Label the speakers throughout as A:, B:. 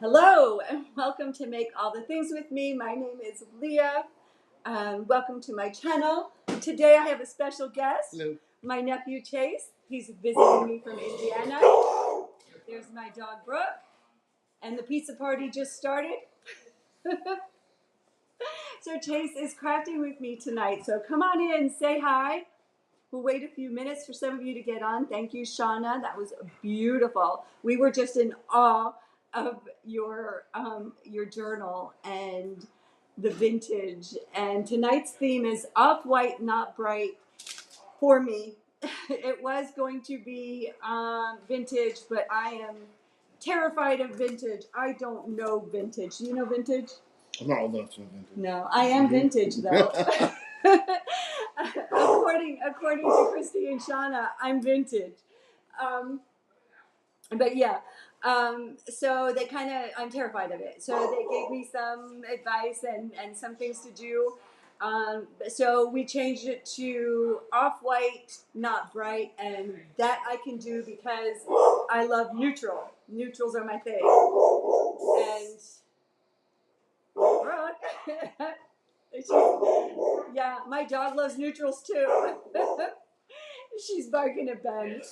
A: Hello and welcome to Make All the Things with me. My name is Leah. Welcome to my channel. Today I have a special guest.
B: Hello.
A: My nephew Chase. He's visiting me from Indiana. There's my dog Brooke. And the pizza party just started. So Chase is crafting with me tonight. So come on in, say hi. We'll wait a few minutes for some of you to get on. Thank you, Shauna. That was beautiful. We were just in awe of your journal and the vintage. And tonight's theme is off-white, not bright for me. It was going to be vintage, but I am terrified of vintage. I don't know vintage. Do you know vintage?
B: I'm not old enough to know vintage.
A: No, I am vintage though. according to Christy and Shauna, I'm vintage. But yeah, so they I'm terrified of it. So they gave me some advice and some things to do. So we changed it to off-white, not bright, and that I can do because I love neutral. Neutrals are my thing. And Brooke, yeah, my dog loves neutrals too. She's barking at Ben.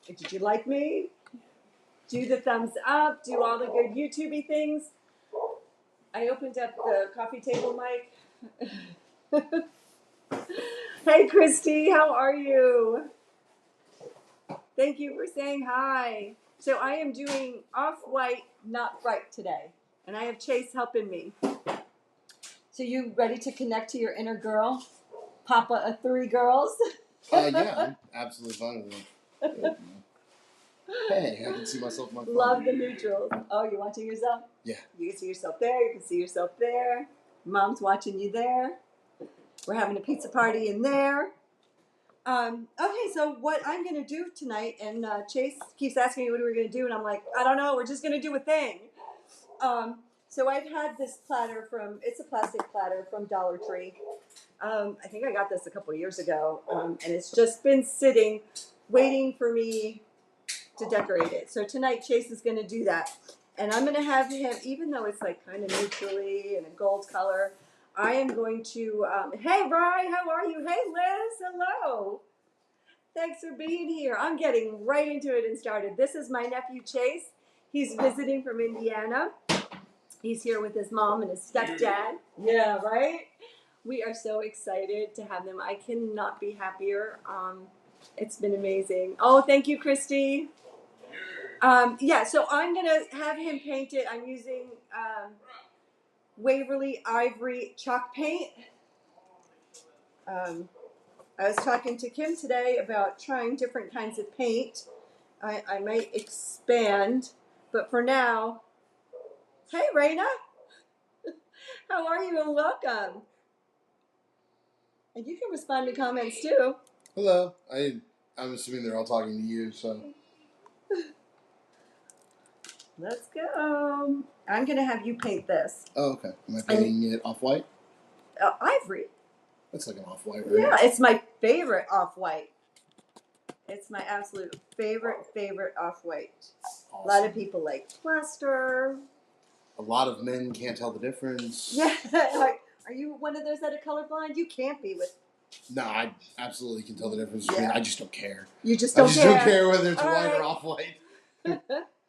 A: Did you like me? Do the thumbs up, do all the good YouTube-y things. I opened up the coffee table mic. Hey Christy, how are you? Thank you for saying hi. So I am doing off-white, not bright today. And I have Chase helping me. So you ready to connect to your inner girl? Papa of 3 girls?
B: Yeah, I'm absolutely fine with it. Hey, I can see myself in my phone.
A: Love the neutrals. Oh, you're watching yourself?
B: Yeah.
A: You can see yourself there. You can see yourself there. Mom's watching you there. We're having a pizza party in there. Okay, so what I'm going to do tonight, and Chase keeps asking me what we're going to do, and I'm like, I don't know. We're just going to do a thing. So I've had this platter it's a plastic platter from Dollar Tree. I think I got this a couple years ago, and it's just been sitting, waiting for me to decorate it. So tonight Chase is going to do that. And I'm going to have him, even though it's like kind of neutrally and a gold color, I am going to, hey Rye, how are you? Hey Liz, hello. Thanks for being here. I'm getting right into it and started. This is my nephew Chase. He's visiting from Indiana. He's here with his mom and his stepdad. Yeah, right? We are so excited to have them. I cannot be happier. It's been amazing. Oh, thank you, Christy. Yeah, so I'm going to have him paint it. I'm using Waverly Ivory chalk paint. I was talking to Kim today about trying different kinds of paint. I might expand, but for now, hey, Raina. How are you and welcome. And you can respond to comments too.
B: Hello. I'm assuming they're all talking to you, so.
A: Let's go. I'm going to have you paint this.
B: Oh, okay. Am I painting it off-white?
A: Ivory.
B: That's like an off-white, right?
A: Yeah, it's my favorite off-white. It's my absolute favorite off-white. Awesome. A lot of people like plaster.
B: A lot of men can't tell the difference.
A: Yeah. Are you one of those that are colorblind? You can't be with.
B: No, I absolutely can tell the difference between. I just don't care.
A: You just don't care.
B: I just don't care whether it's
A: all
B: white
A: right.
B: or off-white.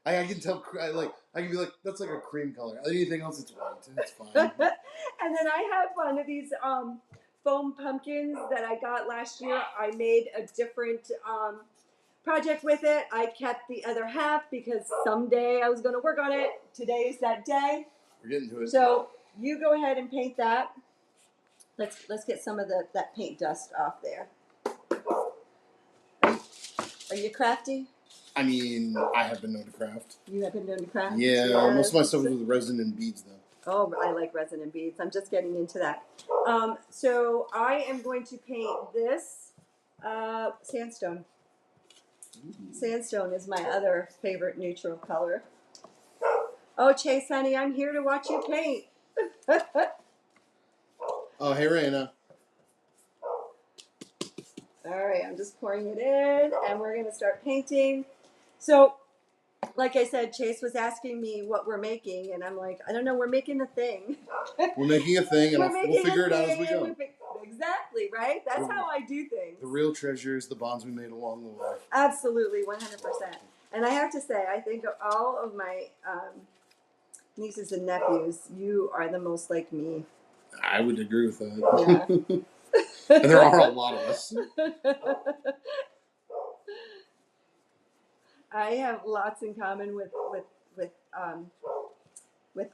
B: I can tell. I can be like, that's like a cream color. Anything else, it's white. It's fine.
A: And then I have one of these foam pumpkins that I got last year. I made a different project with it. I kept the other half because someday I was going to work on it. Today is that day.
B: We're getting to it.
A: So you go ahead and paint that. Let's get some of that paint dust off there. Are you crafty?
B: I mean, I have been known to craft.
A: You have been known to craft?
B: Yeah, most of my stuff is with resin and beads, though.
A: Oh, I like resin and beads. I'm just getting into that. So I am going to paint this sandstone. Sandstone is my other favorite neutral color. Oh, Chase, honey, I'm here to watch you paint.
B: Oh, hey, Raina.
A: All right, I'm just pouring it in, and we're going to start painting. So, like I said, Chase was asking me what we're making, and I'm like, I don't know, we're making a thing.
B: We're making a thing, and we'll figure it out as we go.
A: Exactly, right? That's how I do things.
B: The real treasure is the bonds we made along the way.
A: Absolutely, 100%. And I have to say, I think of all of my nieces and nephews, you are the most like me.
B: I would agree with that. Yeah. And there are a lot of us.
A: I have lots in common with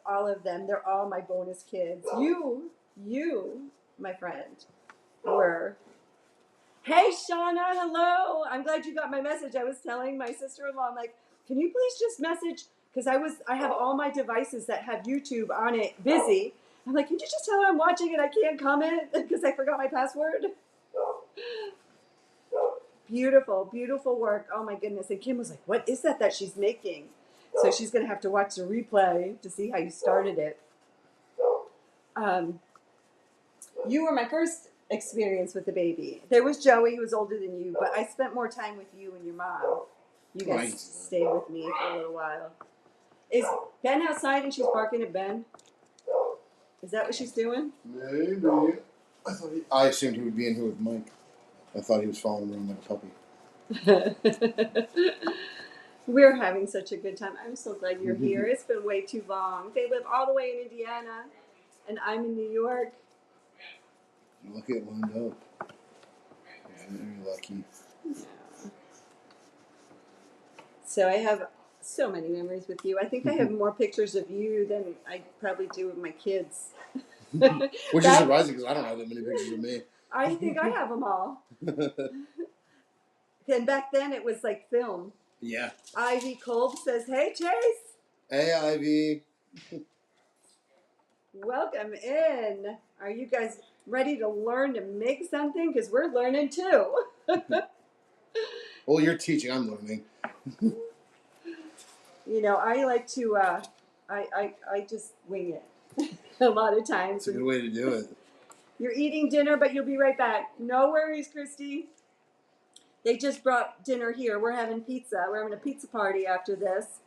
A: all of them. They're all my bonus kids. You, my friend, were. Hey, Shauna, hello. I'm glad you got my message. I was telling my sister-in-law, I'm like, can you please just message? Because I have all my devices that have YouTube on it busy. I'm like, can you just tell her I'm watching and I can't comment because I forgot my password? Beautiful, beautiful work. Oh my goodness. And Kim was like, what is that she's making? So she's going to have to watch the replay to see how you started it. You were my first experience with the baby. There was Joey, who was older than you, but I spent more time with you and your mom. You guys stayed with me for a little while. Is Ben outside and she's barking at Ben? Is that what she's doing?
B: Maybe. I assumed he would be in here with Mike. I thought he was following around like a puppy.
A: We're having such a good time. I'm so glad you're here. It's been way too long. They live all the way in Indiana, and I'm in New York.
B: You're lucky it lined up. Yeah, you're lucky.
A: Yeah. So I have so many memories with you. I think I have more pictures of you than I probably do of my kids.
B: Which is surprising because I don't have that many pictures of me.
A: I think I have them all. And back then it was like film.
B: Yeah.
A: Ivy Kolb says, hey, Chase.
B: Hey, Ivy.
A: Welcome in. Are you guys ready to learn to make something? Because we're learning too.
B: Well, you're teaching. I'm learning.
A: You know, I like to, I just wing it a lot of times.
B: It's a good way to do it.
A: You're eating dinner, but you'll be right back. No worries, Christy. They just brought dinner here. We're having pizza. We're having a pizza party after this.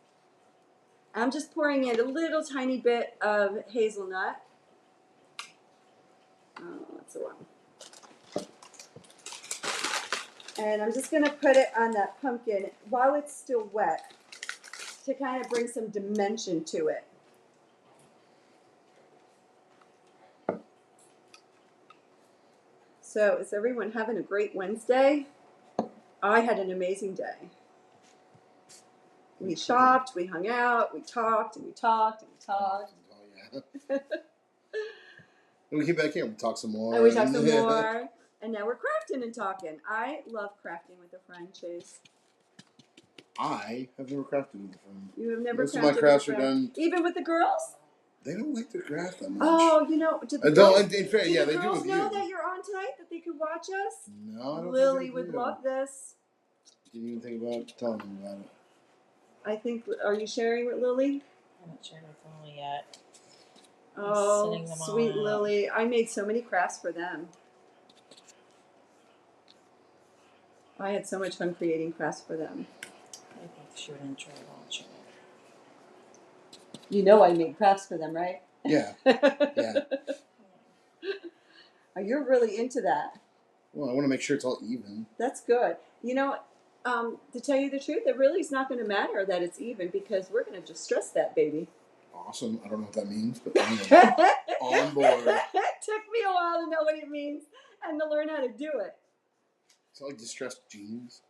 A: I'm just pouring in a little tiny bit of hazelnut. Oh, that's the one. And I'm just going to put it on that pumpkin while it's still wet to kind of bring some dimension to it. So is everyone having a great Wednesday? I had an amazing day. We shopped, we hung out, we talked, and we talked, and we talked.
B: Oh, yeah. And we came back here and we talked some more.
A: And we talked some more. And now we're crafting and talking. I love crafting with a friend, Chase.
B: I have never crafted with a friend.
A: You have never crafted with a friend?
B: Most of my crafts are done.
A: Even with the girls?
B: They don't like to craft that much.
A: Oh, you know, do the
B: girls
A: know that you're on tonight, that they could watch us?
B: No, I don't.
A: Lily would love this.
B: Didn't even think about telling them about it.
A: I think, are you sharing with Lily?
C: I haven't shared with Lily yet.
A: Oh, sweet Lily. I made so many crafts for them. I had so much fun creating crafts for them.
C: I think she would enjoy watching it.
A: You know I made crafts for them, right?
B: Yeah. Yeah.
A: You're really into that.
B: Well, I want to make sure it's all even.
A: That's good. You know, to tell you the truth, it really is not going to matter that it's even because we're going to just stress that baby.
B: Awesome. I don't know what that means, but I'm on board.
A: It took me a while to know what it means and to learn how to do it.
B: It's like distressed jeans.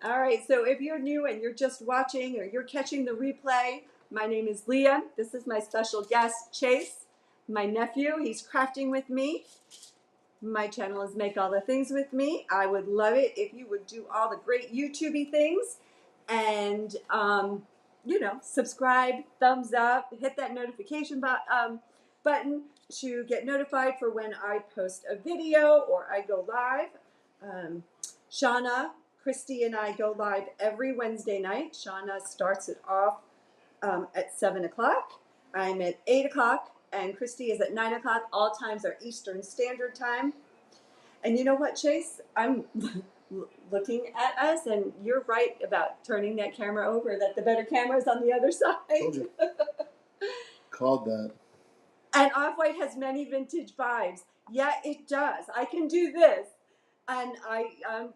A: All right, so if you're new and you're just watching or you're catching the replay, my name is Leah. This is my special guest, Chase, my nephew. He's crafting with me. My channel is Make All the Things With Me. I would love it if you would do all the great YouTube-y things and, you know, subscribe, thumbs up, hit that notification button to get notified for when I post a video or I go live. Shauna, Christy, and I go live every Wednesday night. Shauna starts it off at 7 o'clock. I'm at 8 o'clock, and Christy is at 9 o'clock. All times are Eastern Standard Time. And you know what, Chase? I'm looking at us, and you're right about turning that camera over, that the better camera is on the other side.
B: Told you. Called that.
A: And Off-White has many vintage vibes. Yeah, it does. I can do this. And I'm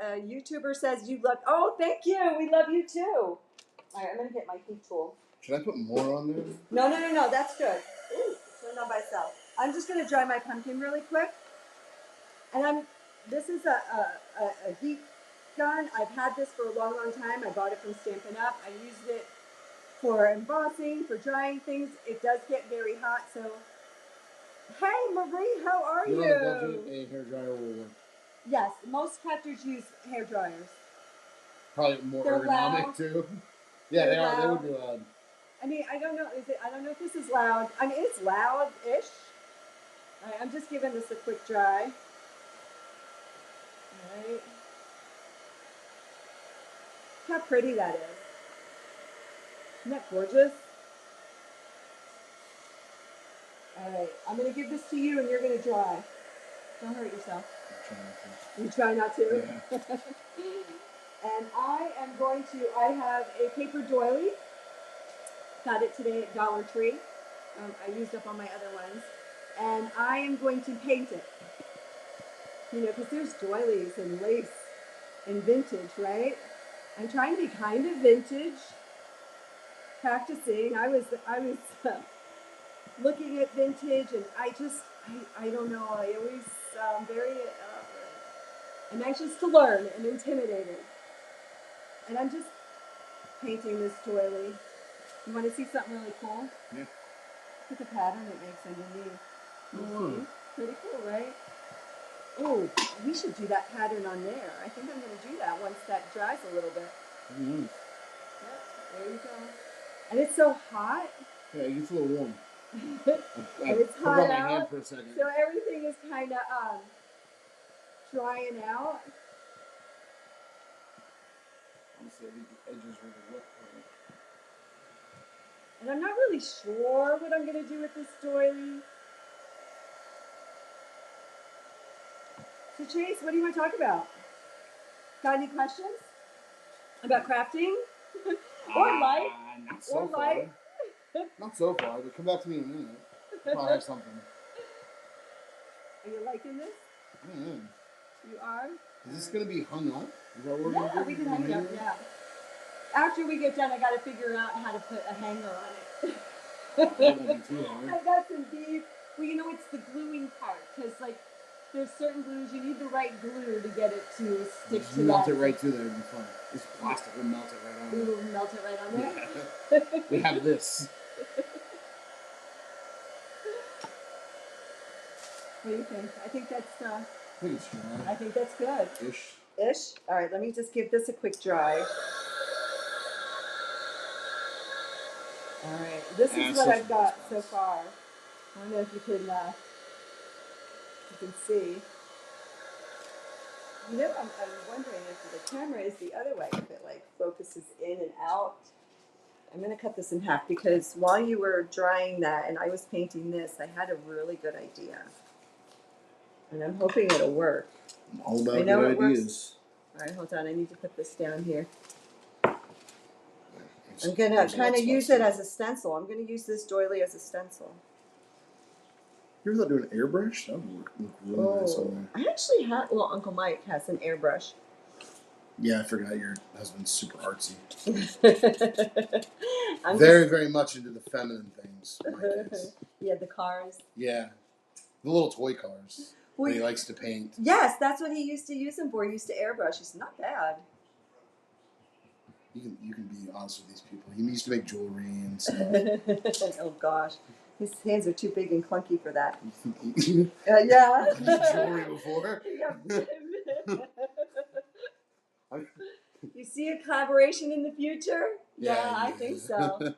A: YouTuber says you love, oh, thank you. We love you too. All right, I'm going to get my heat tool.
B: Should I put more on there?
A: No, that's good. Ooh, turned on by itself. I'm just going to dry my pumpkin really quick. And this is a heat gun. I've had this for a long, long time. I bought it from Stampin' Up. I used it for embossing, for drying things. It does get very hot, so. Hey, Marie, how are you?
B: You're on a budget, a hairdryer will work.
A: Yes, most crafters use hair dryers.
B: Probably more
A: They're
B: ergonomic
A: loud.
B: too. Yeah,
A: They're
B: they are. They
A: loud.
B: would be loud.
A: I mean, I don't know. I don't know if this is loud. I mean, it's loud-ish. All right, I'm just giving this a quick dry. All right. Look how pretty that is. Isn't that gorgeous? All right, I'm going to give this to you, and you're going to dry. Don't hurt yourself.
B: I'm
A: You try not to?
B: Yeah.
A: And I have a paper doily. Got it today at Dollar Tree. I used up all my other ones. And I am going to paint it. You know, because there's doilies and lace and vintage, right? I'm trying to be kind of vintage. Practicing. I was looking at vintage, and I don't know. I always very I'm anxious to learn and intimidated. And I'm just painting this doily. You want to see something really cool?
B: Yeah.
A: Look at the pattern it makes underneath.
B: Oh.
A: See? Pretty cool, right? Oh, we should do that pattern on there. I think I'm going to do that once that dries a little bit.
B: Mm-hmm.
A: Yep, there you go. And it's so hot.
B: Yeah, it gets a little warm.
A: And it's
B: put
A: hot
B: it on my
A: out.
B: hand for a second.
A: So everything is kind of drying out.
B: Honestly, I think the edges really look pretty.
A: And I'm not really sure what I'm going to do with this doily. So Chase, what do you want to talk about? Got any questions about crafting? Or life?
B: Not so
A: Or
B: far.
A: life?
B: Not so far, but come back to me in a minute. I'll have something.
A: Are you liking this?
B: I don't know.
A: You are?
B: Is this going to be hung up? Is that what we're
A: Yeah,
B: going to do?
A: we can hang it up, yeah. After we get done, I got to figure out how to put a hanger on it.
B: That won't be too hard.
A: I got some beef. Well, you know, it's the gluing part, because, like, there's certain glues, you need the right glue to get it to stick
B: Just
A: to
B: melt
A: that.
B: it right to there, it'll be fun. This plastic will melt it right on.
A: Ooh, melt it right on there?
B: Yeah. We have this.
A: What do you think? I think that's,
B: I think it's dry.
A: I think that's good.
B: Ish.
A: Ish? All right, let me just give this a quick dry. All right, this is what I've got so far. I don't know if you can see. You know, I'm wondering if the camera is the other way, if it like focuses in and out. I'm going to cut this in half because while you were drying that and I was painting this, I had a really good idea. And I'm hoping it'll work.
B: I'm all about
A: I know
B: good
A: it works.
B: ideas.
A: All right, hold on. I need to put this down here.
B: It's,
A: I'm going to kind of use it as a stencil. I'm going to use this doily as a stencil.
B: You ever thought doing an airbrush? That would look really nice on there.
A: I actually had, well, Uncle Mike has an airbrush.
B: Yeah, I forgot your husband's super artsy.
A: I'm
B: Very much into the feminine things. My kids.
A: Yeah, the cars.
B: Yeah. The little toy cars
A: Well,
B: that he likes to paint.
A: Yes, that's what he used to use them for. He used to airbrush. He's not bad.
B: You can be honest with these people. He used to make jewelry and stuff.
A: Oh gosh, his hands are too big and clunky for that.
B: You
A: Yeah.
B: jewelry before?
A: You see a collaboration in the future?
B: Yeah,
A: I think so.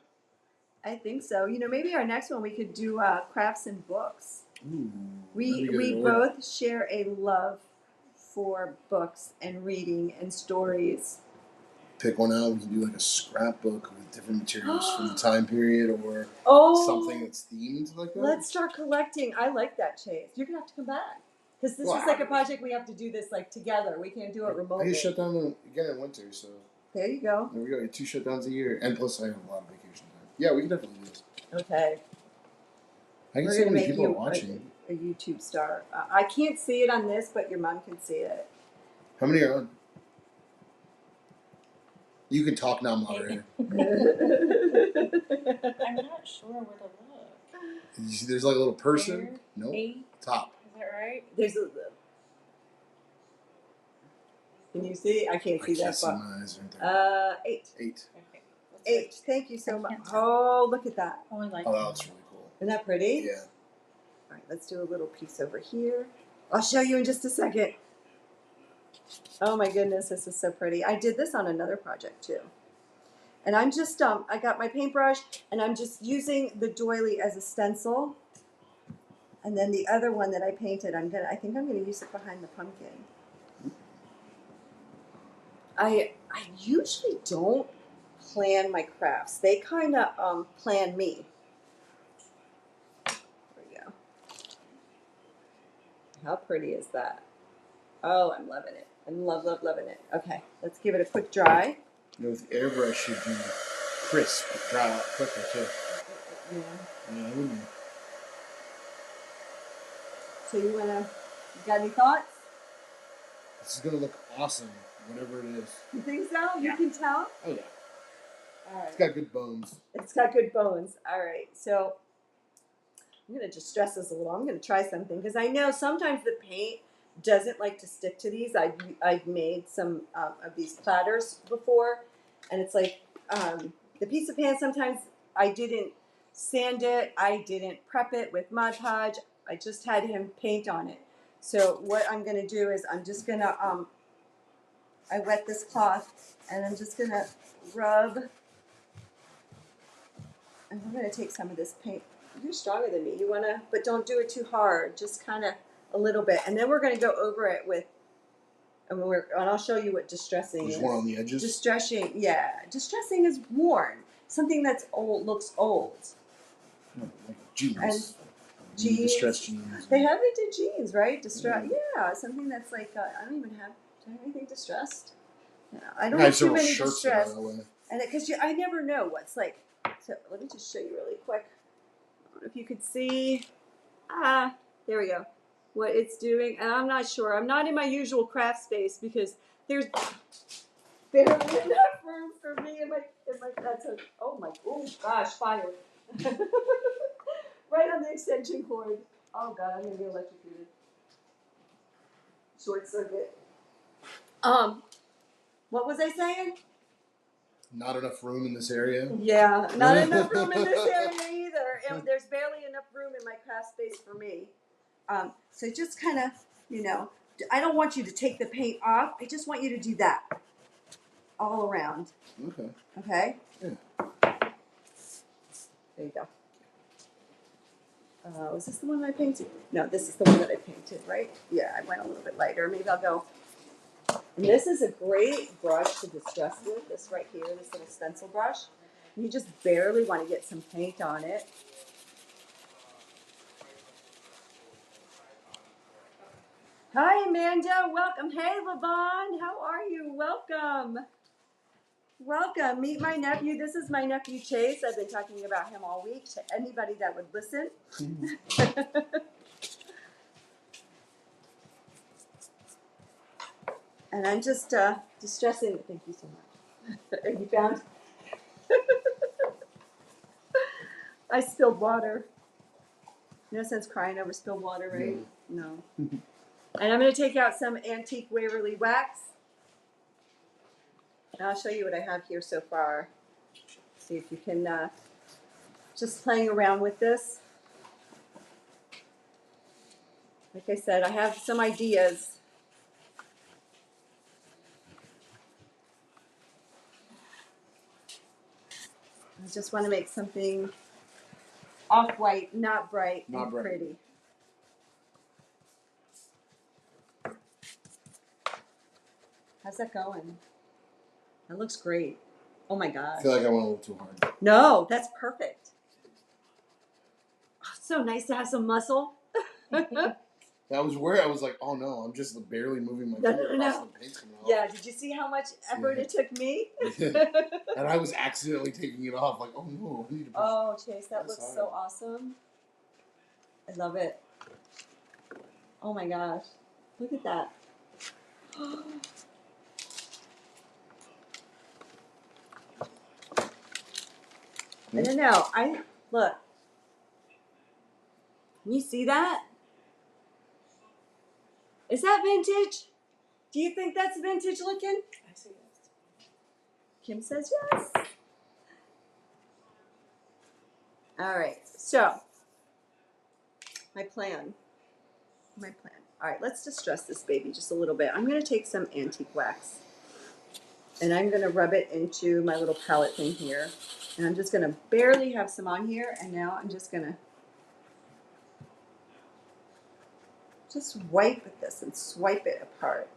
A: I think so. You know, maybe our next one we could do crafts and books.
B: Ooh,
A: We both share a love for books and reading and stories.
B: Pick one out. We can do like a scrapbook with different materials from the time period or something that's themed like that.
A: Let's start collecting. I like that, Chase. You're going to have to come back. Because this
B: Well,
A: is like a project we have to do this like together. We can't do it
B: I
A: remotely.
B: get shut down again in winter, so
A: There you go.
B: there we go. 2 shutdowns a year, and plus I have a lot of vacation time. Yeah, we can definitely do this.
A: Okay.
B: I can
A: We're
B: see how
A: gonna
B: many
A: make
B: people are
A: you
B: watching.
A: a YouTube star. I can't see it on this, but your mom can see it.
B: How many are on? You can talk now, moderator.
C: I'm not sure where to look.
B: You see, there's like a little person.
C: There,
B: Nope.
C: 8.
B: Top.
C: Is that right?
A: There's a. Can you see? I can't
B: I
A: see
B: can't
A: that
B: see
A: far.
B: my eyes right there.
A: 8.
B: 8.
C: Okay. Let's
A: 8.
C: switch.
A: Thank you so
C: I
A: much.
C: can't tell.
A: Oh, look at that.
C: Oh, I like
B: Oh, that
C: that.
B: looks really cool.
A: Isn't that pretty?
B: Yeah.
A: All right, let's do a little piece over here. I'll show you in just a second. Oh my goodness, this is so pretty. I did this on another project too. And I'm just, I got my paintbrush and I'm just using the doily as a stencil. And then the other one that I painted, I think I'm gonna use it behind the pumpkin. I usually don't plan my crafts. They kind of plan me. There we go. How pretty is that? Oh, I'm loving it. I'm loving it. Okay, let's give it a quick dry.
B: You know, with airbrush, should be crisp, dry out quicker too.
A: Yeah.
B: Yeah, it would be.
A: So you got any thoughts?
B: This is gonna look awesome, whatever it is.
A: You think so?
B: Yeah.
A: You can tell?
B: Oh yeah.
A: All right.
B: It's got good bones.
A: It's got good bones. All right. So I'm going to just stress this a little. I'm going to try something because I know sometimes the paint doesn't like to stick to these. I've made some of these platters before, and it's like the piece of paint, sometimes I didn't sand it. I didn't prep it with Mod Podge. I just had him paint on it. So what I'm going to do is I'm just going to, I wet this cloth, and I'm just going to rub. And I'm going to take some of this paint. You're stronger than me. You want to, but don't do it too hard. Just kind of a little bit. And then we're going to go over it with, and I'll show you what distressing
B: There's
A: is.
B: one on the edges.
A: Distressing, yeah. Distressing is worn. Something that's old looks old.
B: No, like jeans.
A: And
B: Jeans.
A: jeans.
B: Distressed jeans.
A: They have vintage jeans, right?
B: Mm.
A: Yeah, something that's like, I don't even have, do I have anything distressed? No, I don't
B: I
A: have
B: have
A: too
B: several
A: many
B: shirts that are
A: distressed.
B: that way.
A: And because I never know what's like. So let me just show you really quick. I don't know if you could see. There we go. What it's doing, and I'm not sure. I'm not in my usual craft space because there's barely enough room for me in my. Oh gosh, fire! Right on the extension cord. Oh god, I'm gonna be electrocuted. Short circuit. What was I saying?
B: Not enough room in this area.
A: Yeah, not enough room in this area either. And there's barely enough room in my craft space for me. So just kind of, I don't want you to take the paint off. I just want you to do that all around.
B: Okay.
A: Okay?
B: Yeah.
A: There you go. Was this the one I painted? No, this is the one that I painted, right? Yeah, I went a little bit lighter. Maybe I'll go. And this is a great brush to distress with, this right here, this little stencil brush. You just barely want to get some paint on it. Hi, Amanda. Welcome. Hey, Levon. How are you? Welcome. Welcome. Meet my nephew. This is my nephew, Chase. I've been talking about him all week to anybody that would listen. And I'm just distressing. Thank you so much. You found? I spilled water. No sense crying over spilled water, right? No. And I'm going to take out some antique Waverly wax. And I'll show you what I have here so far. See if you can, just playing around with this. Like I said, I have some ideas. I just want to make something off-white, not bright,
B: Not
A: and
B: bright.
A: pretty. How's that going? That looks great. Oh my
B: I
A: gosh.
B: feel like I went a little too hard.
A: No, that's perfect. Oh, so nice to have some muscle.
B: That was where I was like, oh no, I'm just barely moving my finger across the paint coming off.
A: Yeah, did you see how much effort it took me?
B: Yeah. And I was accidentally taking it off, like, oh no, I need to push.
A: Oh, Chase, that looks so awesome. I love it. Oh my gosh. Look at that. I don't know. Look. Can you see that? Is that vintage? Do you think that's vintage looking?
C: I see this.
A: Kim says yes. All right. So, my plan. All right, let's distress this baby just a little bit. I'm going to take some antique wax. And I'm going to rub it into my little palette thing here. And I'm just going to barely have some on here. And now I'm just going to just wipe with this and swipe it apart.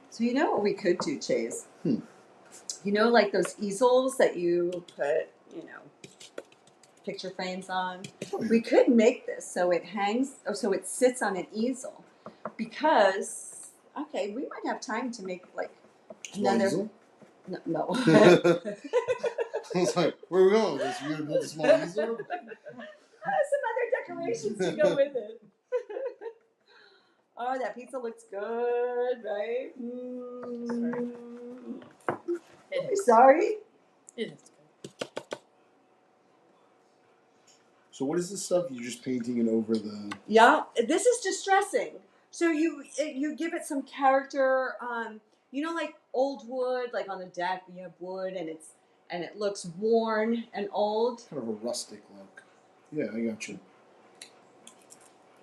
A: So you know what we could do, Chase? You know, like those easels that you put, you know, picture frames on? We could make this so it hangs, or so it sits on an easel. Because, okay, we might have time to make like another...
B: Easel?
A: No.
B: I was like, where are we going with this? You're going to build a small easel?
A: Some other decorations to go with it. Oh, that pizza looks good, right? Sorry?
C: It is good.
B: So what is this stuff? You're just painting it over the...
A: Yeah, this is distressing. So you give it some character. You know, like old wood, like on the deck, you have wood and it looks worn and old.
B: Kind of a rustic look. Yeah, I got you.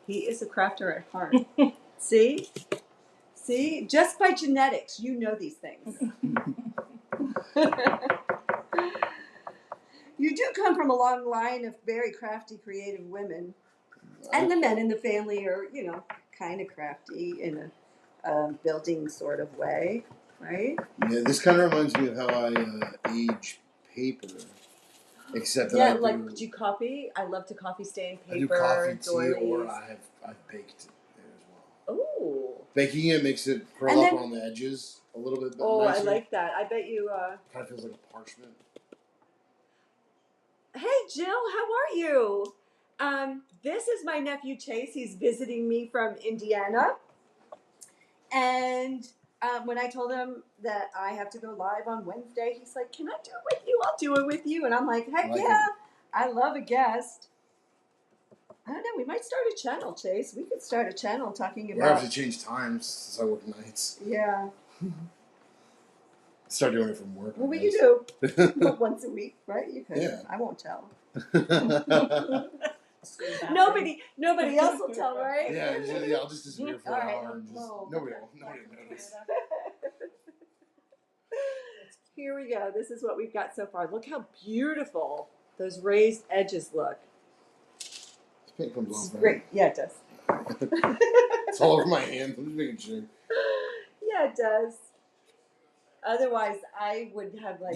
A: He is a crafter at heart. See? Just by genetics, you know these things. You do come from a long line of very crafty, creative women. And the men in the family are, you know, kind of crafty in a building sort of way, right?
B: Yeah, this kind of reminds me of how I age paper. Except that
A: yeah,
B: I
A: like do you coffee? I love to coffee stain paper.
B: I do coffee, tea,
A: doilies.
B: or I've baked there as well.
A: Ooh.
B: Baking it makes it curl up on the edges a little bit
A: Oh,
B: nicer.
A: I like that. I bet you...
B: kind of feels like a parchment.
A: Hey, Jill, how are you? This is my nephew, Chase. He's visiting me from Indiana. And when I told him that I have to go live on Wednesday, he's like, can I do it with you? I'll do it with you. And I'm like, heck yeah. I love a guest. I don't know. We might start a channel, Chase. We could start a channel talking about...
B: I have to change times since I work nights.
A: Yeah.
B: Start doing it from work.
A: Well, we could do once a week, right? You could.
B: Yeah.
A: I won't tell. Nobody else will tell, right?
B: Yeah, I'll just disappear for an hour. And nobody will notice.
A: Here we go. This is what we've got so far. Look how beautiful those raised edges look.
B: This paint comes off, right?
A: Great. Yeah, it does.
B: It's all over my hand. I'm just making sure.
A: Yeah, it does. Otherwise, I would have like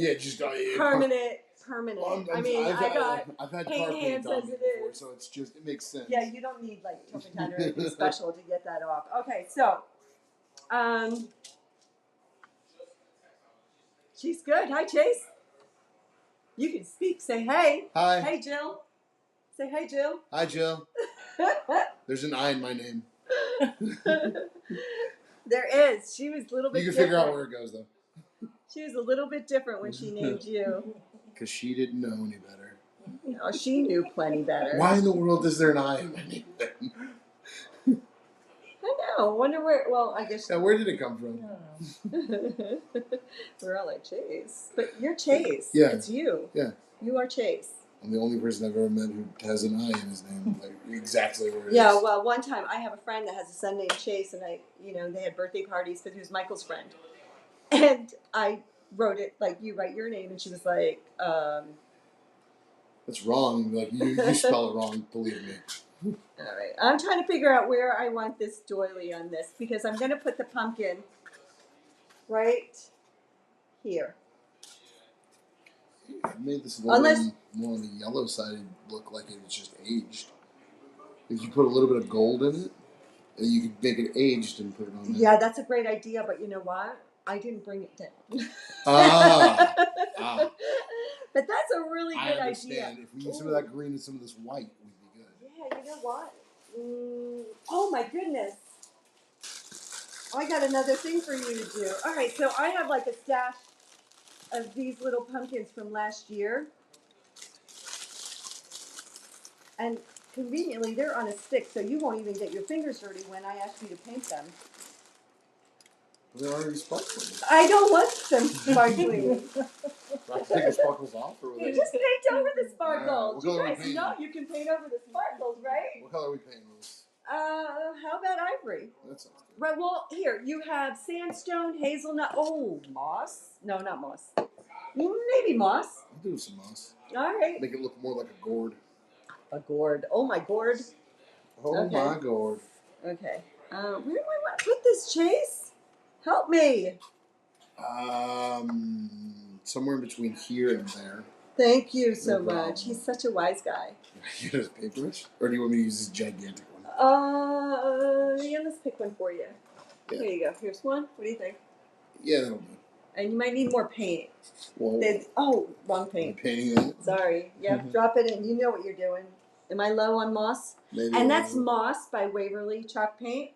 A: permanent.
B: Well, I've had
A: paint
B: car
A: hands
B: paint on
A: as
B: me
A: it
B: before,
A: is.
B: so it's just, it makes sense.
A: Yeah, you don't need like turpentine or anything special to get that off. Okay, so, she's good. Hi, Chase. You can speak. Say hey.
B: Hi.
A: Hey, Jill. Say hey, Jill.
B: Hi, Jill. There's an I in my name.
A: There is. She was a little bit
B: You can
A: different.
B: figure out where it goes, though.
A: She was a little bit different when she named you.
B: Because she didn't know any better.
A: No, she knew plenty better.
B: Why in the world is there an I in my name then?
A: I know. Wonder where. Well, I guess.
B: Yeah, where did it come from?
A: We're all like Chase, but you're Chase.
B: Yeah,
A: it's you.
B: Yeah,
A: you are Chase.
B: I'm the only person I've ever met who has an I in his name, like exactly where it is.
A: Yeah. Well, one time I have a friend that has a son named Chase, and they had birthday parties because he was Michael's friend, and I wrote it like you write your name, and she was like,
B: That's wrong. Like you spell it wrong. Believe me.
A: All right. I'm trying to figure out where I want this doily on this because I'm going to put the pumpkin right here.
B: I made this a little bit more on the yellow side. It looked like it was just aged. If you put a little bit of gold in it, you could make it aged and put it on there.
A: Yeah, that's a great idea, but you know what? I didn't bring it down.
B: Ah.
A: But that's a really good
B: I understand.
A: idea.
B: If we use some of that green and some of this white, we'd be good.
A: Yeah, you know what? Oh my goodness. I got another thing for you to do. All right, so I have like a stash of these little pumpkins from last year. And conveniently, they're on a stick, so you won't even get your fingers dirty when I ask you to paint them.
B: They're already sparkling.
A: I don't want them sparkling.
B: I have to take the sparkles off, or
A: You just paint over the sparkles.
B: What
A: You
B: color are we
A: guys
B: painting?
A: know you can paint over the sparkles, right?
B: What color are we painting this?
A: How about ivory?
B: That sounds good.
A: Right, well, here, you have sandstone, hazelnut, moss? No, not moss. Maybe moss.
B: I'll do some moss.
A: All right.
B: Make it look more like a gourd.
A: A gourd. Oh, my gourd.
B: Oh,
A: Okay.
B: my gourd.
A: Okay. Where do I want to put this, Chase? Help me.
B: Somewhere in between here and there.
A: Thank you so
B: No problem.
A: much. He's such a wise guy.
B: You use a paintbrush? Or do you want me to use this gigantic one?
A: Yeah, let's pick one for you.
B: Yeah.
A: Here you go. Here's one. What do you think?
B: Yeah, that'll do.
A: And you might need more paint.
B: Well,
A: Wrong
B: I'm
A: paint.
B: painting that.
A: Sorry. Yep, drop it in. You know what you're doing. Am I low on moss?
B: Maybe
A: And that's Moss by Waverly Chalk Paint.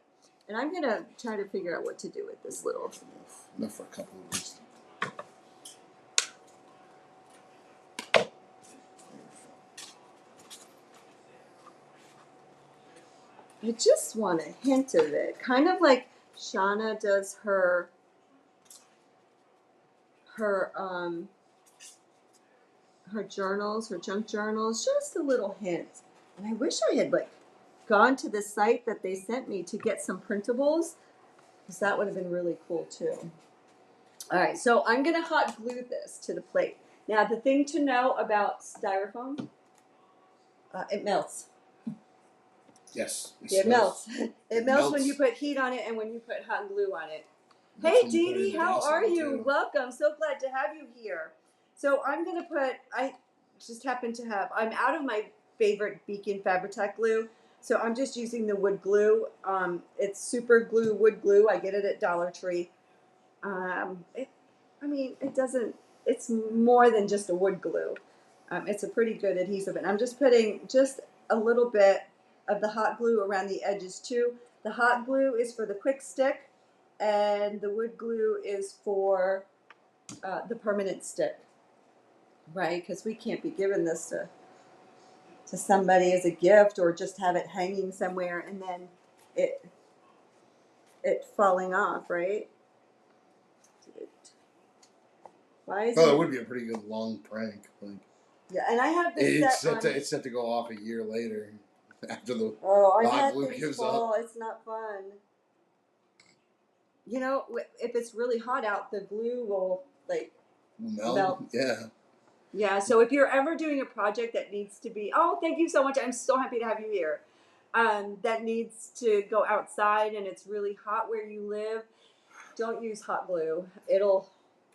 A: And I'm going to try to figure out what to do with this little.
B: enough for a couple of weeks.
A: I just want a hint of it. Kind of like Shauna does her journals, her junk journals, just a little hint. And I wish I had gone to the site that they sent me to get some printables, because that would have been really cool too. All right, so I'm gonna hot glue this to the plate. Now the thing to know about styrofoam, it melts.
B: Yes.
A: It melts. It melts when
B: melts.
A: you put heat on it and when you put hot glue on it.
B: That's
A: Hey
B: when you put it
A: Dee Dee,
B: in the
A: how
B: gas
A: are
B: oven,
A: you?
B: too.
A: Welcome. So glad to have you here. So I'm gonna I just happen to have, I'm out of my favorite Beacon Fabri-Tac glue, so I'm just using the wood glue. It's super glue, wood glue. I get it at Dollar Tree. It's more than just a wood glue. It's a pretty good adhesive, and I'm just putting just a little bit of the hot glue around the edges too. The hot glue is for the quick stick, and the wood glue is for the permanent stick, right? Because we can't be giving this to somebody as a gift, or just have it hanging somewhere and then it falling off, right? Why is
B: Well,
A: it?
B: it would be a pretty good long prank.
A: Yeah, and I have this
B: It's set to go off a year later after the
A: Oh, I
B: hot
A: had
B: glue
A: these
B: gives
A: fall. It's not fun. You know, if it's really hot out, the glue will melt.
B: Yeah.
A: Yeah, so if you're ever doing a project that needs to be, oh, thank you so much. I'm so happy to have you here. That needs to go outside and it's really hot where you live, don't use hot glue. It'll.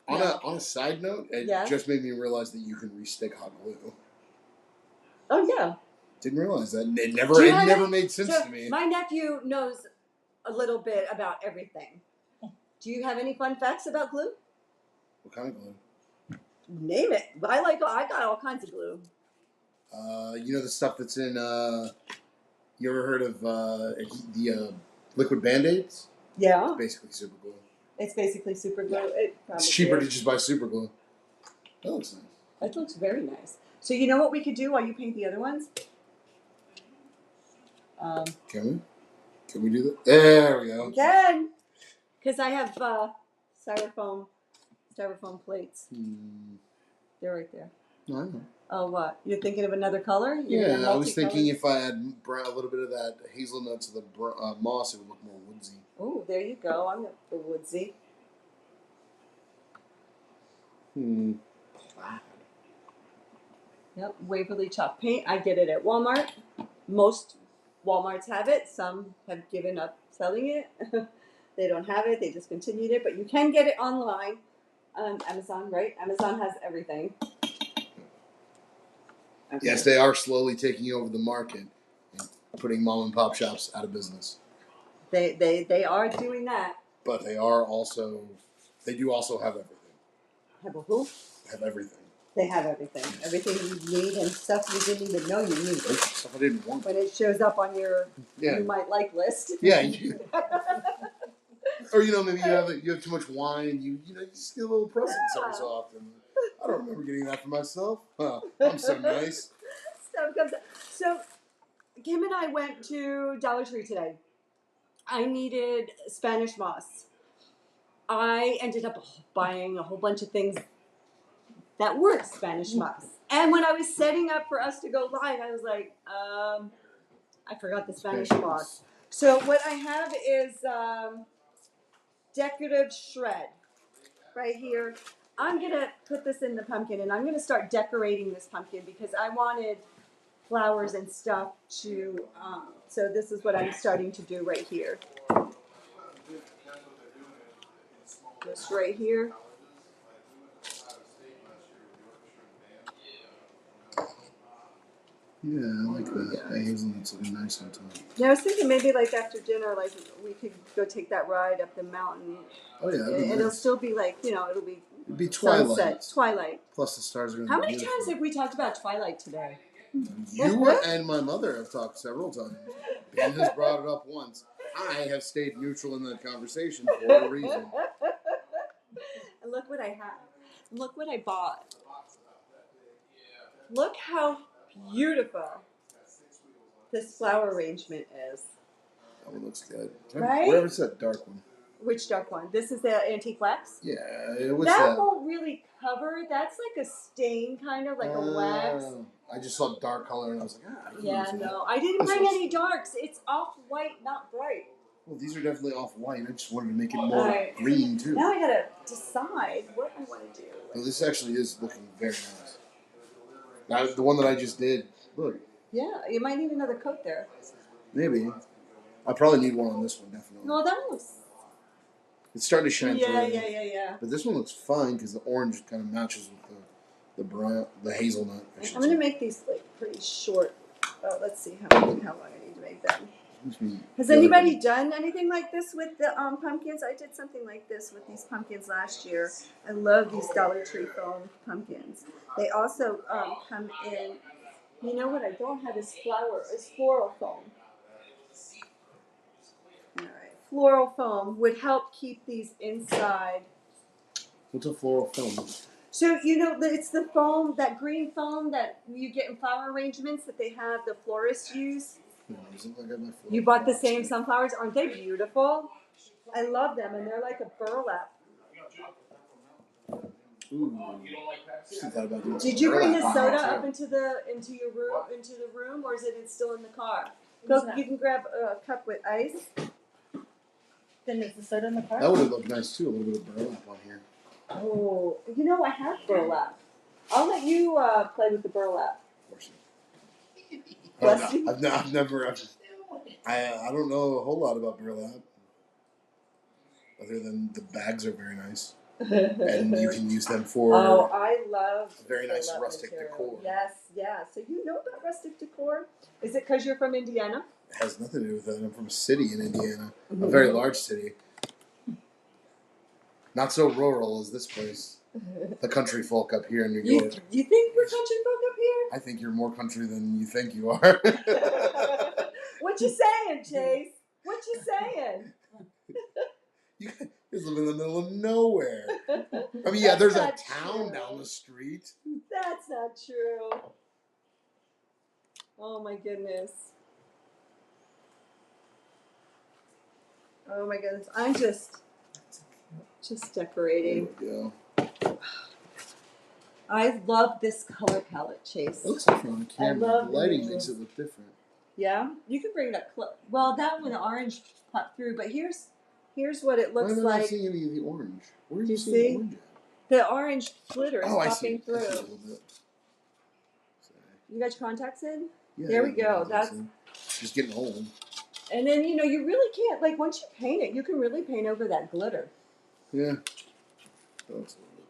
B: On a side note, it just made me realize that you can restick hot glue.
A: Oh yeah.
B: Didn't realize that. It never made sense to me.
A: My nephew knows a little bit about everything. Do you have any fun facts about glue?
B: What kind of glue?
A: Name it. I got all kinds of glue.
B: You know the stuff that's in. You ever heard of the liquid Band-Aids?
A: Yeah.
B: It's basically super glue.
A: It's basically super glue.
B: Yeah. It's cheaper to just buy super glue. That looks nice.
A: That looks very nice. So you know what we could do while you paint the other ones?
B: Can we? Can we do that? There we go.
A: We can. Because I have styrofoam plates. They're right there.
B: I know.
A: Oh, what? You're thinking of another color?
B: I was thinking if I had a little bit of that hazelnut to the moss, it would look more woodsy.
A: Oh, there you go. I'm going for woodsy. Yep, Waverly Chalk Paint. I get it at Walmart. Most Walmarts have it. Some have given up selling it. They don't have it. They discontinued it. But you can get it online. Amazon, right? Amazon has everything.
B: Yes, they are slowly taking over the market and putting mom and pop shops out of business.
A: They are doing that.
B: But they are also, they do also have everything.
A: Have a who?
B: Have everything.
A: They have everything. Everything you need and stuff you didn't even know you needed.
B: Stuff I didn't want.
A: When it shows up on your
B: you
A: might like list.
B: Yeah. Or maybe you have too much wine. You just get a little presents every so often. I don't remember getting that for myself. I'm so nice.
A: Stuff comes up. So Kim and I went to Dollar Tree today. I needed Spanish moss. I ended up buying a whole bunch of things that weren't Spanish moss. And when I was setting up for us to go live, I was like, I forgot the Spanish moss. So what I have is decorative shred right here. I'm going to put this in the pumpkin, and I'm going to start decorating this pumpkin because I wanted flowers and stuff to, so this is what I'm starting to do right here. Just right here.
B: Yeah, I like that. That hazelnut's looking nice on top.
A: Yeah, I was thinking maybe like after dinner, like we could go take that ride up the mountain.
B: Oh yeah,
A: and it'll still be like, it'll be.
B: It'd be twilight.
A: Twilight.
B: Plus the stars are going to be
A: How many
B: beautiful.
A: times have we talked about twilight today?
B: You and my mother have talked several times. Ben has brought it up once. I have stayed neutral in that conversation for a reason.
A: And look what I have. Look what I bought. Look how beautiful this flower arrangement is.
B: That one looks good.
A: Right?
B: Wherever's that dark one?
A: Which dark one? This is the antique wax?
B: Yeah. What's
A: that won't really cover. That's like a stain, kind of like a wax.
B: I just saw dark color and I was like,
A: Yeah, no. I didn't bring any darks. It's off-white, not bright.
B: Well, these are definitely off-white. I just wanted to make it more green, too.
A: Now I got to decide what I want to do.
B: Well, this actually is looking very nice. Now, the one that I just did, look.
A: Yeah, you might need another coat there.
B: Maybe. I probably need one on this one, definitely.
A: No, that one looks...
B: It's starting to shine through.
A: Yeah.
B: But this one looks fine because the orange kind of matches with the brown, the hazelnut.
A: I'm going to make these like pretty short. Let's see how long I need to make them. Has anybody done anything like this with the pumpkins? I did something like this with these pumpkins last year. I love these Dollar Tree foam pumpkins. They also come in, you know what I don't have is floral foam. All right. Floral foam would help keep these inside.
B: What's a floral foam?
A: So, it's the foam, that green foam that you get in flower arrangements that they have the florists use. You bought the same sunflowers. Aren't they beautiful? I love them, and they're like a burlap.
B: Ooh.
A: Did you bring the soda up into the room, or is it still in the car? Go, you can grab a cup with ice. Then is the soda in the car?
B: That would look nice too. A little bit of burlap on here.
A: Oh, I have burlap. I'll let you play with the burlap.
B: I've never. I don't know a whole lot about burlap, other than the bags are very nice, and you can use them for.
A: Oh, I love
B: very nice rustic decor.
A: Yes, yeah. So you know about rustic decor? Is it because you're from Indiana?
B: It has nothing to do with that. I'm from a city in Indiana, a very large city. Not so rural as this place. The country folk up here in New York.
A: You think we're country folk up here?
B: I think you're more country than you think you are.
A: What you saying, Chase? What you saying?
B: You guys live in the middle of nowhere. I mean, yeah, there's a town down the street.
A: That's not true. Oh my goodness. Oh my goodness. I'm just decorating.
B: There we go.
A: I love this color palette, Chase.
B: It looks different on camera. The lighting makes it look different.
A: Yeah? You can bring it up close. Well, that one, the orange popped through, but here's what it looks like.
B: Why am I not seeing any of the orange? Where do you see the orange at?
A: The orange glitter is popping through.
B: I see a little bit.
A: You got your contacts in?
B: Yeah,
A: there we go. That's
B: just getting old.
A: And then, you really can't, like, once you paint it, you can really paint over that glitter.
B: Yeah. That looks a little bit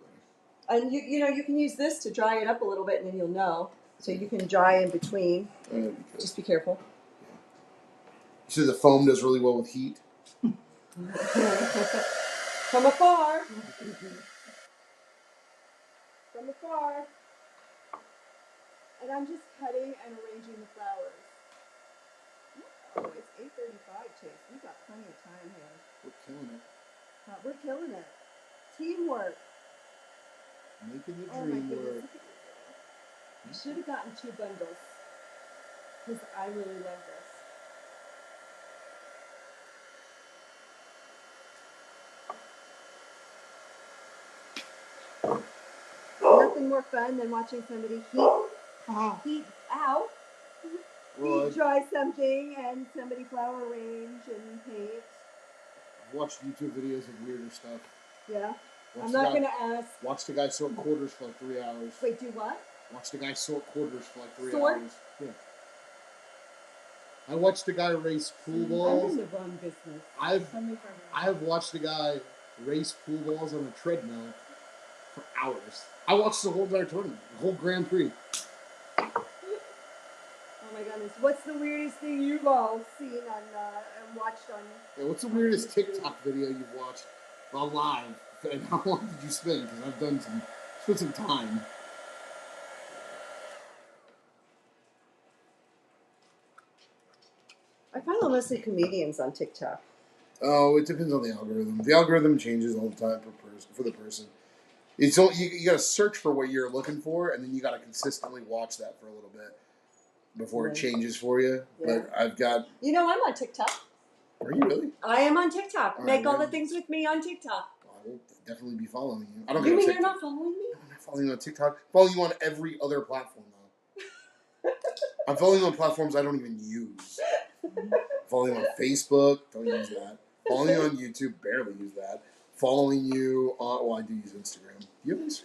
B: better.
A: And, you can use this to dry it up a little bit, and then you'll know. So you can dry in between. Just be careful.
B: You said the foam does really well with heat.
A: From afar. From afar. And I'm just cutting and arranging the flowers. Oh, it's 8:35, Chase. We got plenty of time here.
B: We're killing it.
A: We're killing it. Teamwork.
B: Making the
A: Oh my
B: dream
A: goodness.
B: work.
A: I should have gotten 2 bundles. Because I really love this. Nothing more fun than watching somebody heat dry something and somebody flower arrange and paint.
B: I've watched YouTube videos of weirder stuff.
A: Yeah. I'm not going to ask.
B: Watch the guy sort quarters for like 3 hours.
A: Wait, do what?
B: Watch the guy sort quarters for like 3
A: Sort?
B: hours. Yeah. I watched the guy race pool balls.
A: I'm in the wrong business.
B: I have watched the guy race pool balls on a treadmill for hours. I watched the whole entire tournament, the whole Grand Prix.
A: Oh my goodness. What's the weirdest thing you've all seen on and watched on?
B: Yeah, what's the weirdest TikTok video you've watched live? And how long did you spend? Because I've spent some time.
A: I follow mostly comedians on TikTok.
B: Oh, it depends on the algorithm. The algorithm changes all the time for the person. It's all, you got to search for what you're looking for, and then you got to consistently watch that for a little bit before it changes for you. Yeah. But I've got...
A: You know, I'm on TikTok.
B: Are you really?
A: I am on TikTok.
B: All
A: Make
B: right,
A: all the things with me on TikTok.
B: Well, I will definitely be following you. I don't
A: You
B: get
A: mean
B: TikTok.
A: you're not following me?
B: I'm not following you on TikTok. I follow you on every other platform, though. I'm following you on platforms I don't even use. Following you on Facebook, don't use that. Following you on YouTube, barely use that. Following you on, well, I do use Instagram. Do you have Instagram?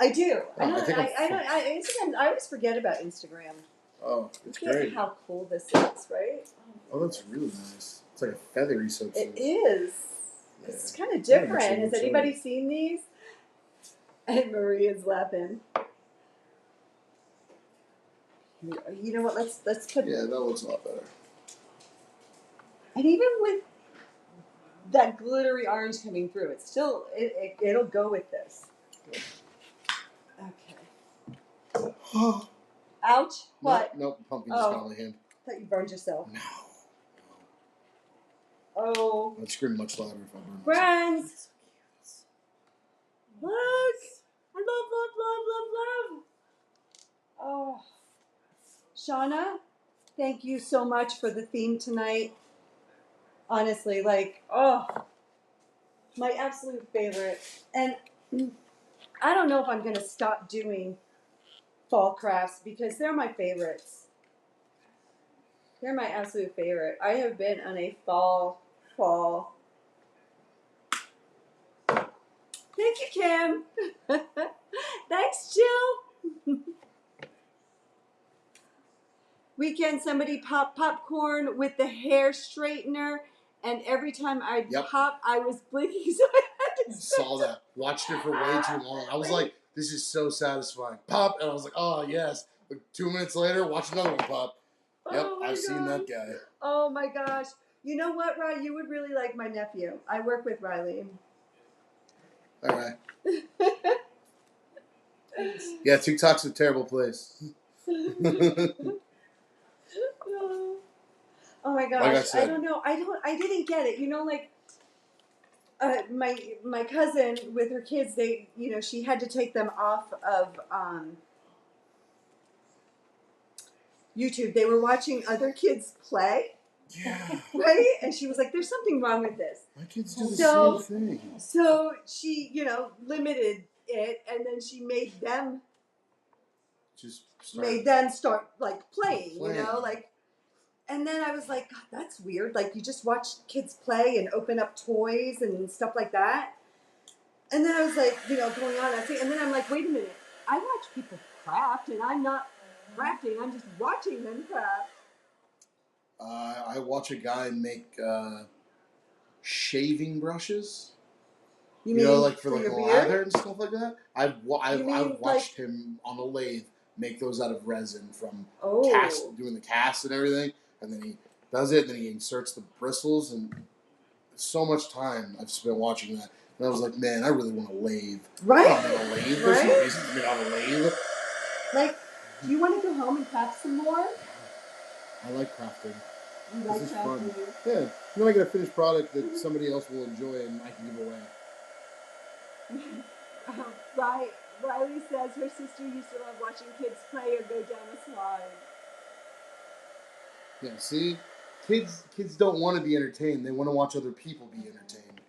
A: I do.
B: Oh,
A: Instagram. I always forget about Instagram.
B: Oh, it's great.
A: How cool this is, right?
B: Oh, that's really nice. It's like a feathery soap.
A: It is. Yeah. It's kind of different.
B: Yeah,
A: Has anybody seen these? And Maria's laughing. You know what? Let's put.
B: Yeah, that looks a lot better.
A: And even with that glittery orange coming through, it's still it'll go with this. Okay. Ouch! What?
B: Nope, pumpkin just got on my hand.
A: I thought you burned yourself.
B: No.
A: Oh.
B: I'd scream much louder if I burned myself.
A: Friends! Look! I love. Oh. Shauna, thank you so much for the theme tonight. Honestly, my absolute favorite. And I don't know if I'm going to stop doing fall crafts because they're my favorites. They're my absolute favorite. I have been on a fall. Thank you, Kim. Thanks, Jill. Weekend, somebody popped popcorn with the hair straightener, and every time I'd pop, I was blinking, so I had to
B: saw that. Watched it for way too long. I was like, this is so satisfying. Pop, and I was like, oh, yes. Like 2 minutes later, watch another one pop. Yep, I've seen that guy.
A: Oh, my gosh. You know what, Riley? You would really like my nephew. I work with Riley.
B: All right. Yeah, TikTok's a terrible place.
A: Oh my gosh, like I don't know. I didn't get it. You know, my cousin with her kids, she had to take them off of YouTube. They were watching other kids play.
B: Yeah.
A: Right? And she was like, there's something wrong with this.
B: My kids do the same thing.
A: So she, limited it, and then she made them start playing. And then I was like, God, that's weird. You just watch kids play and open up toys and stuff like that. And then I was like, going on. And then I'm like, wait a minute. I watch people craft, and I'm not crafting. I'm just watching them craft.
B: I watch a guy make shaving brushes. You mean for lather and stuff like that? I've watched him on a lathe make those out of resin from
A: Oh.
B: doing the cast and everything. And then he does it, then he inserts the bristles, and so much time I've spent watching that. And I was like, man, I really want a lathe.
A: Right?
B: I want a lathe. There's no reason to get on a lathe.
A: Like, do you want to go home and craft some more?
B: I like crafting.
A: You
B: This
A: like
B: is
A: crafting?
B: fun. Yeah. You know, I get a finished product that somebody else will enjoy and I can give away.
A: Riley says her sister used to love watching kids play or go down a slide.
B: Yeah, see? Kids don't want to be entertained. They want to watch other people be entertained.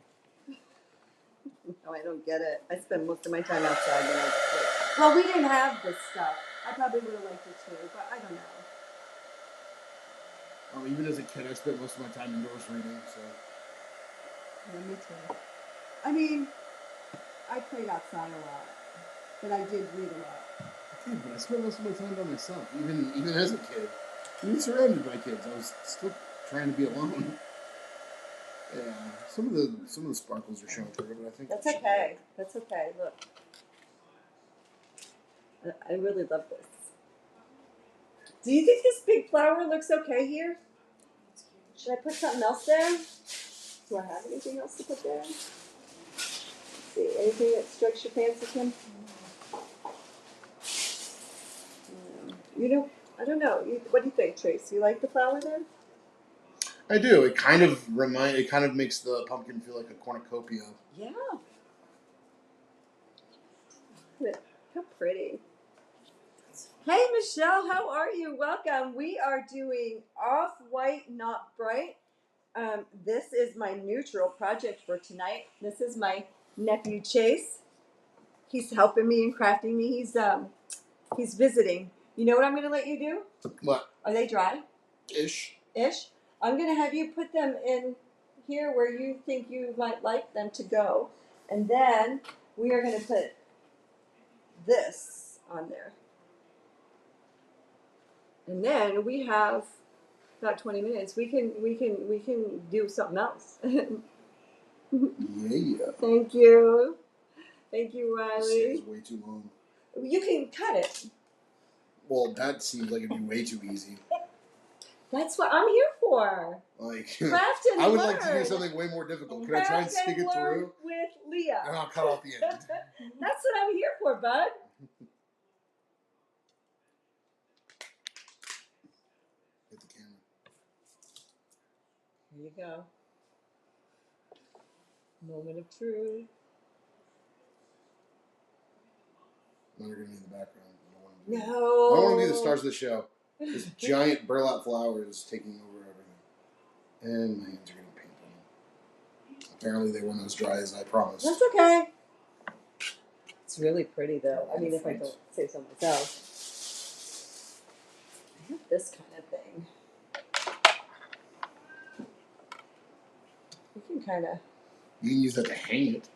A: No, I don't get it. I spend most of my time outside when I was a kid. Well, we didn't have this stuff. I probably would have liked it too, but I don't know.
B: Oh, even as a kid, I spent most of my time indoors reading, so.
A: Yeah, me too. I mean, I played outside a lot, but I did read a lot.
B: I did, but I spent most of my time by myself, even as a kid. Even surrounded by kids, I was still trying to be alone. Yeah, some of the sparkles are showing through, but I think
A: That's okay. That's okay. Look, I really love this. Do you think this big flower looks okay here? Should I put something else there? Do I have anything else to put there? Let's see, anything that strikes your fancy, Kim? You know, I don't know. What do you think, Trace? You like the flower there?
B: I do. It kind of makes the pumpkin feel like a cornucopia.
A: Yeah. How pretty. Hey, Michelle, how are you? Welcome. We are doing off-white, not bright. This is my neutral project for tonight. This is my nephew, Chase. He's helping me and crafting me. He's visiting. You know what I'm going to let you do?
B: What?
A: Are they dry?
B: Ish.
A: I'm going to have you put them in here where you think you might like them to go. And then we are going to put this on there. And then we have about 20 minutes. We can do something else.
B: Yeah.
A: Thank you,
B: This
A: Riley.
B: is way too long.
A: You can cut it.
B: Well, that seems like it'd be way too easy.
A: That's what I'm here for.
B: Like,
A: Craft and
B: I would
A: learn.
B: like to do something way more difficult. Can I try and
A: Craft
B: stick it
A: learn
B: through?
A: with Leah.
B: And I'll cut off the end.
A: That's what I'm here for, bud.
B: Hit the camera.
A: Here you go. Moment of truth.
B: Now you're gonna be in the background. I
A: No.
B: don't want to be the stars of the show. This giant burlap flower is taking over everything. And my hands are getting paint on them. Apparently they weren't as dry as I promised.
A: That's okay. It's really pretty, though. I mean, if I don't say so myself. I have this kind of thing. You can kind of.
B: You can use that to hang it.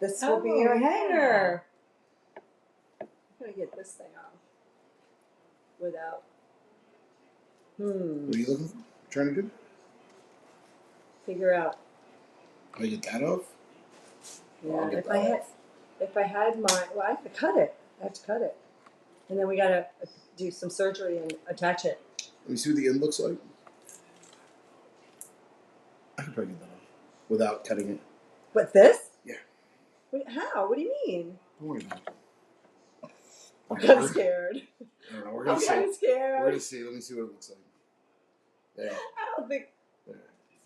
A: This will be your hanger. I'm gonna get this thing off without.
B: What are you looking for? Trying to do?
A: Figure out.
B: Can I get that off?
A: Yeah. If I had my, well, I have to cut it. And then we gotta do some surgery and attach it.
B: Let me see what the end looks like. I could probably get that off without cutting it.
A: What, this?
B: Yeah.
A: How? What do you mean?
B: Don't worry about it.
A: I'm kind of scared.
B: I don't know. We're gonna
A: I'm
B: see.
A: kind of scared.
B: We're gonna see. Let me see what it looks like. There.
A: I don't think.
B: There.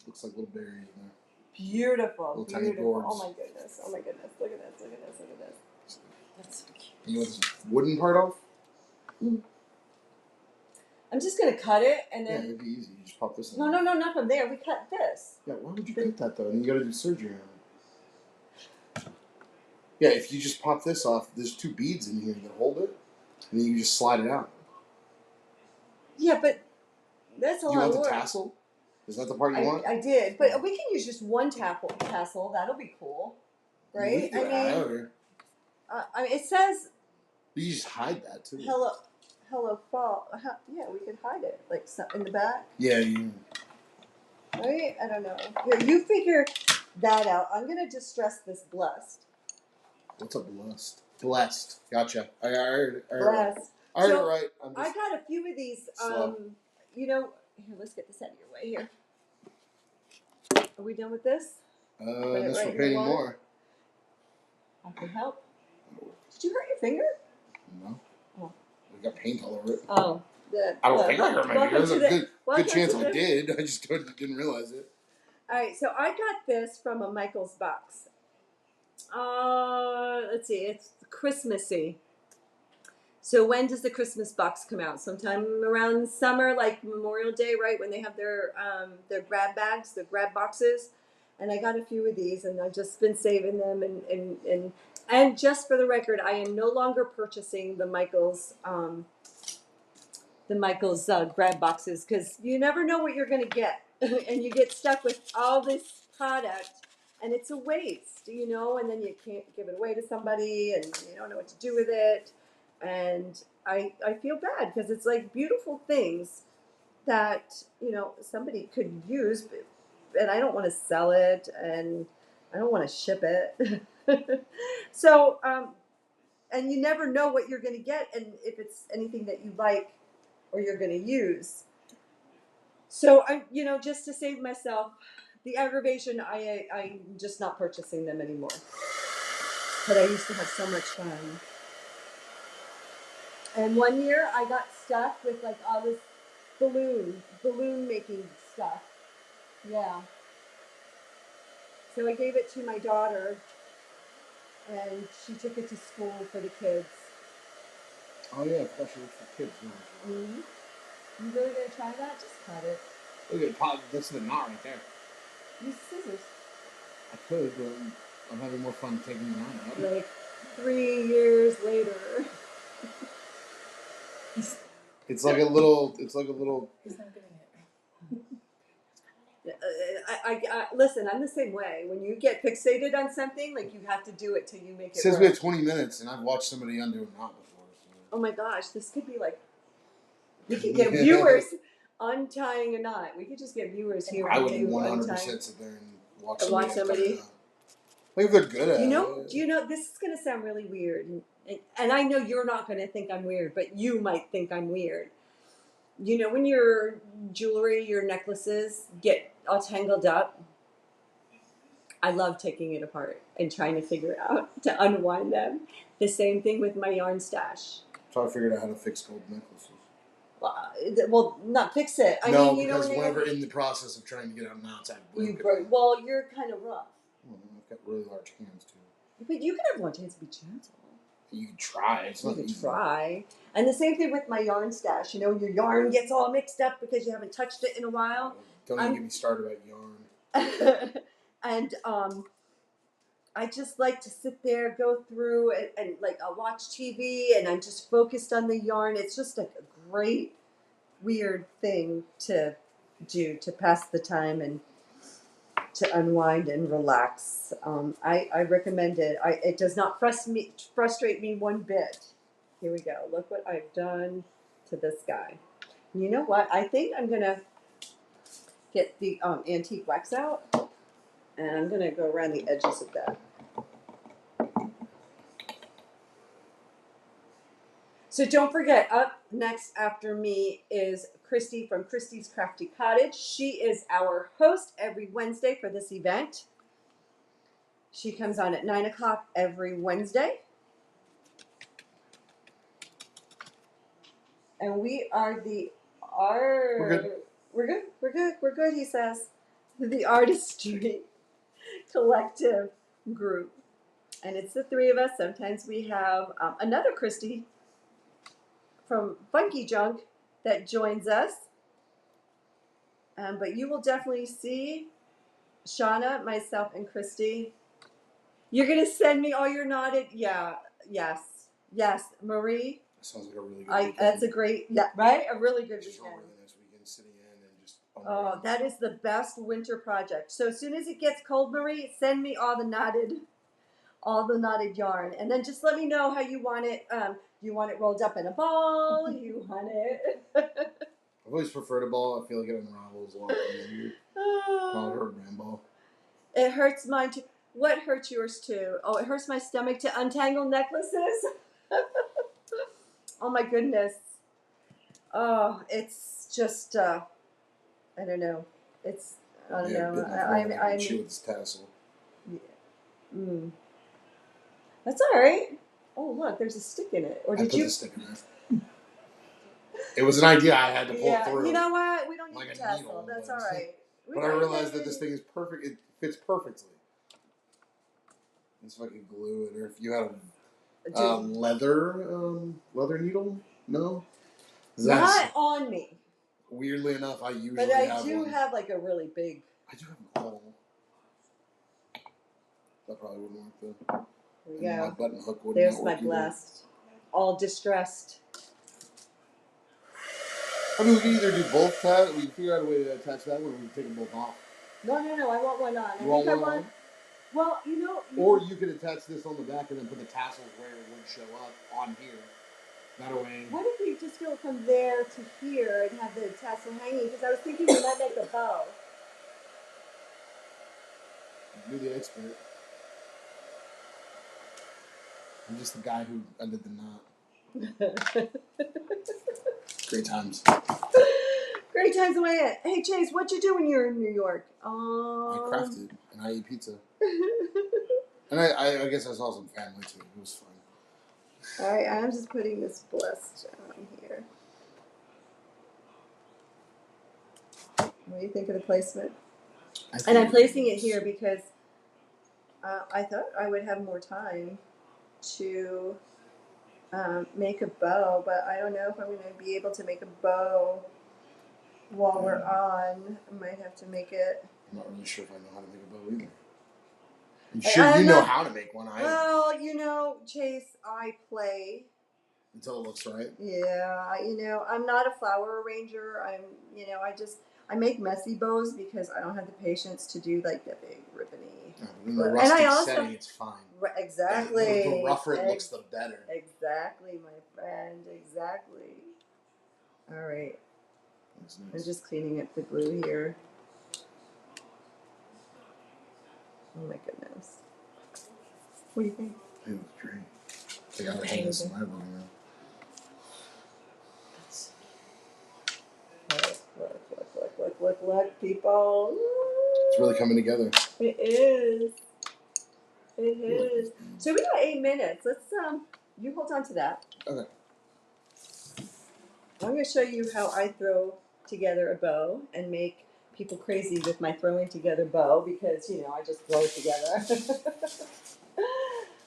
B: Looks like little berries in there.
A: Beautiful.
B: Little tiny gourds.
A: Oh my goodness. Look at this. Look at this. That's so cute.
B: You want this wooden part off?
A: I'm just gonna cut it and
B: Yeah,
A: then.
B: it'd be easy. You just pop this in.
A: No, not from there. We cut this.
B: Yeah, why would you cut that though? And you gotta do surgery on it. Yeah, if you just pop this off, there's 2 beads in here that hold it, and then you just slide it out.
A: Yeah, but that's a
B: Do you
A: lot
B: want
A: of
B: the
A: work.
B: tassel? Is that the part you want?
A: I did, but we can use just one tassel. That'll be cool, right? I mean, it says
B: You just hide that too.
A: hello fall. Yeah, we could hide it like in the back.
B: Yeah, you.
A: Right? I don't know. Here, you figure that out. I'm gonna just stress this blessed.
B: What's a blessed? Blessed. Gotcha. I heard.
A: Blessed.
B: I heard
A: So,
B: it right. I'm
A: I
B: just
A: got a few of these.
B: slow.
A: You know, here, let's get this out of your way here. Are we done with this?
B: Unless
A: right
B: we're
A: in the
B: painting
A: water?
B: more.
A: I can help. Did you hurt your finger?
B: No.
A: Oh.
B: We got paint all over it.
A: Oh.
B: I don't think I hurt my finger. There's a good chance I
A: the-
B: did. I just didn't realize it.
A: All right, so I got this from a Michael's box. Let's see, it's Christmassy. So when does the Christmas box come out? Sometime around summer, like Memorial Day, right? When they have their grab bags, their grab boxes. And I got a few of these, and I've just been saving them. And just for the record, I am no longer purchasing the Michaels grab boxes, because you never know what you're going to get, and you get stuck with all this product, and it's a waste, you know. And then you can't give it away to somebody, and you don't know what to do with it. And I feel bad, because it's like beautiful things that, you know, somebody could use, and I don't want to sell it, and I don't want to ship it. So and you never know what you're going to get, and if it's anything that you like or you're going to use. So I, you know, just to save myself the aggravation, I'm just not purchasing them anymore. But I used to have so much fun. And one year I got stuck with like all this balloon making stuff. Yeah. So I gave it to my daughter, and she took it to school for the kids.
B: Oh yeah, especially for kids.
A: Mm-hmm. You really gonna try that? Just cut it.
B: Look at pop. That's the knot right there.
A: Use scissors.
B: I could, but I'm having more fun taking the knot out.
A: Like 3 years later.
B: It's like a little. It's like a little.
C: He's not getting it.
A: I listen. I'm the same way. When you get fixated on something, like, you have to do it till you make it.
B: It says
A: work.
B: we have 20 minutes, and I've watched somebody undo a knot before. So.
A: Oh my gosh, this could be like. We could get viewers untying a knot. We could just get viewers here.
B: I would 100% sit there and watch somebody. Like if they're good at it.
A: Do you know? This is gonna sound really weird, and I know you're not gonna think I'm weird, but you might think I'm weird. You know, when your jewelry, your necklaces get all tangled up, I love taking it apart and trying to figure out to unwind them. The same thing with my yarn stash.
B: So I figured out how to fix gold necklaces.
A: Well, not fix it. I mean, you
B: because
A: know,
B: whenever in the process of trying to get out knots, I broke it.
A: Well, you're kind of rough.
B: Well, I've got really large hands too.
A: But you can have large hands to be gentle.
B: You can try. It's not easy.
A: Try. And the same thing with my yarn stash. You know, your yarn gets all mixed up because you haven't touched it in a while.
B: Don't even get me started about yarn.
A: And I just like to sit there, go through, and like I'll watch TV, and I'm just focused on the yarn. It's just like a great, weird thing to do to pass the time and to unwind and relax. I recommend it. It does not frustrate me one bit. Here we go. Look what I've done to this guy. You know what? I think I'm going to get the antique wax out, and I'm going to go around the edges of that. So don't forget, up next after me is Christy from Christy's Crafty Cottage. She is our host every Wednesday for this event. She comes on at 9 o'clock every Wednesday. And we are the We're good, he says. The Artistry Collective group. And it's the three of us. Sometimes we have another Christy from Funky Junk that joins us. But you will definitely see Shauna, myself, and Christy. You're going to send me all your knotted? Yeah, yes. Marie?
B: That sounds like a really good weekend.
A: That's a great, right? A really good
B: Just
A: weekend.
B: really nice weekend sitting in and just...
A: Oh, that is the best winter project. So as soon as it gets cold, Marie, send me all the knotted yarn. And then just let me know how you want it. You want it rolled up in a ball? You want it...
B: I've always preferred a ball. I feel like it unravels a lot easier. Not a grand ball.
A: It hurts mine too. What hurts yours too? Oh, it hurts my stomach to untangle necklaces. Oh my goodness. Oh, it's just I don't know. It's I don't know.
B: I chew with this tassel.
A: Yeah. Mm. That's all right. Oh look, there's a stick in it. Or
B: I
A: did
B: put
A: you?
B: the stick in there. It was an idea I had to pull
A: Yeah.
B: through.
A: You know what? We don't need
B: Like
A: a
B: a
A: tassel.
B: needle,
A: That's
B: but-
A: all right.
B: But I realized that this thing is perfect. It fits perfectly. Let's fucking glue it. Or if you had a leather needle, no.
A: Not on me.
B: Weirdly enough, I usually
A: But I
B: have
A: do
B: one.
A: have like a really big.
B: I do have a hole. That probably wouldn't work though.
A: There we
B: And
A: go.
B: my button hook wouldn't
A: There's
B: not
A: my
B: work either.
A: blast. All distressed.
B: I mean, we can either do both tabs. We can figure out a way to attach that one, or we can take them both off.
A: No. I want one on.
B: You want one on?
A: Well, you know.
B: Or you could attach this on the back and then put the tassels where it would show up on here. That way.
A: What if we just go from there to here and have the tassel hanging? Because I was thinking we might make a bow.
B: You're the expert. I'm just the guy who undid the knot. Great times.
A: Great times away. Hey Chase, what'd you do when you were in New York?
B: I crafted and I ate pizza. And I guess I saw some family too. It was fun.
A: All right, I'm just putting this blessed on here. What do you think of the placement? And I'm placing it here because I thought I would have more time to make a bow, but I don't know if I'm going to be able to make a bow while we're on. I might have to make it.
B: I'm not really sure if I know how to make a bow either. I'm sure you know how to make one.
A: Well, you know, Chase, I play.
B: Until it looks right.
A: Yeah, you know, I'm not a flower arranger. I make messy bows because I don't have the patience to do like the big ribbony.
B: In the rustic setting, it's fine.
A: Exactly.
B: The rougher it looks, the better.
A: Exactly, my friend. Exactly. All right.
B: That's nice.
A: I'm just cleaning up the glue here. Oh my goodness. What do you think?
B: It was great. I got to hang this in my room now. Look, people. It's really coming together.
A: It is. It is. So we got 8 minutes. Let's you hold on to that.
B: Okay.
A: I'm going to show you how I throw together a bow and make people crazy with my throwing together bow because, you know, I just throw it together.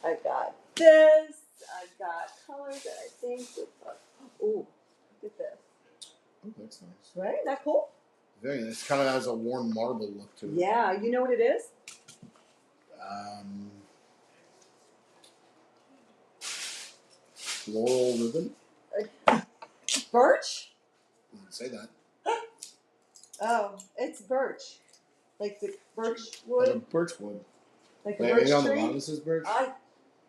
A: I've got this. I've got colors that I think would look. Ooh, look at this.
B: Oh, that's nice.
A: Right? Isn't that cool?
B: Very nice. It kind of has a worn marble look to it.
A: Yeah. You know what it is?
B: Floral ribbon?
A: Birch?
B: You didn't say that.
A: Oh, it's birch. Like the birch
B: Like a
A: wood?
B: birch wood.
A: Like a
B: Wait,
A: birch
B: maybe on the
A: tree?
B: bottom it says birch?
A: I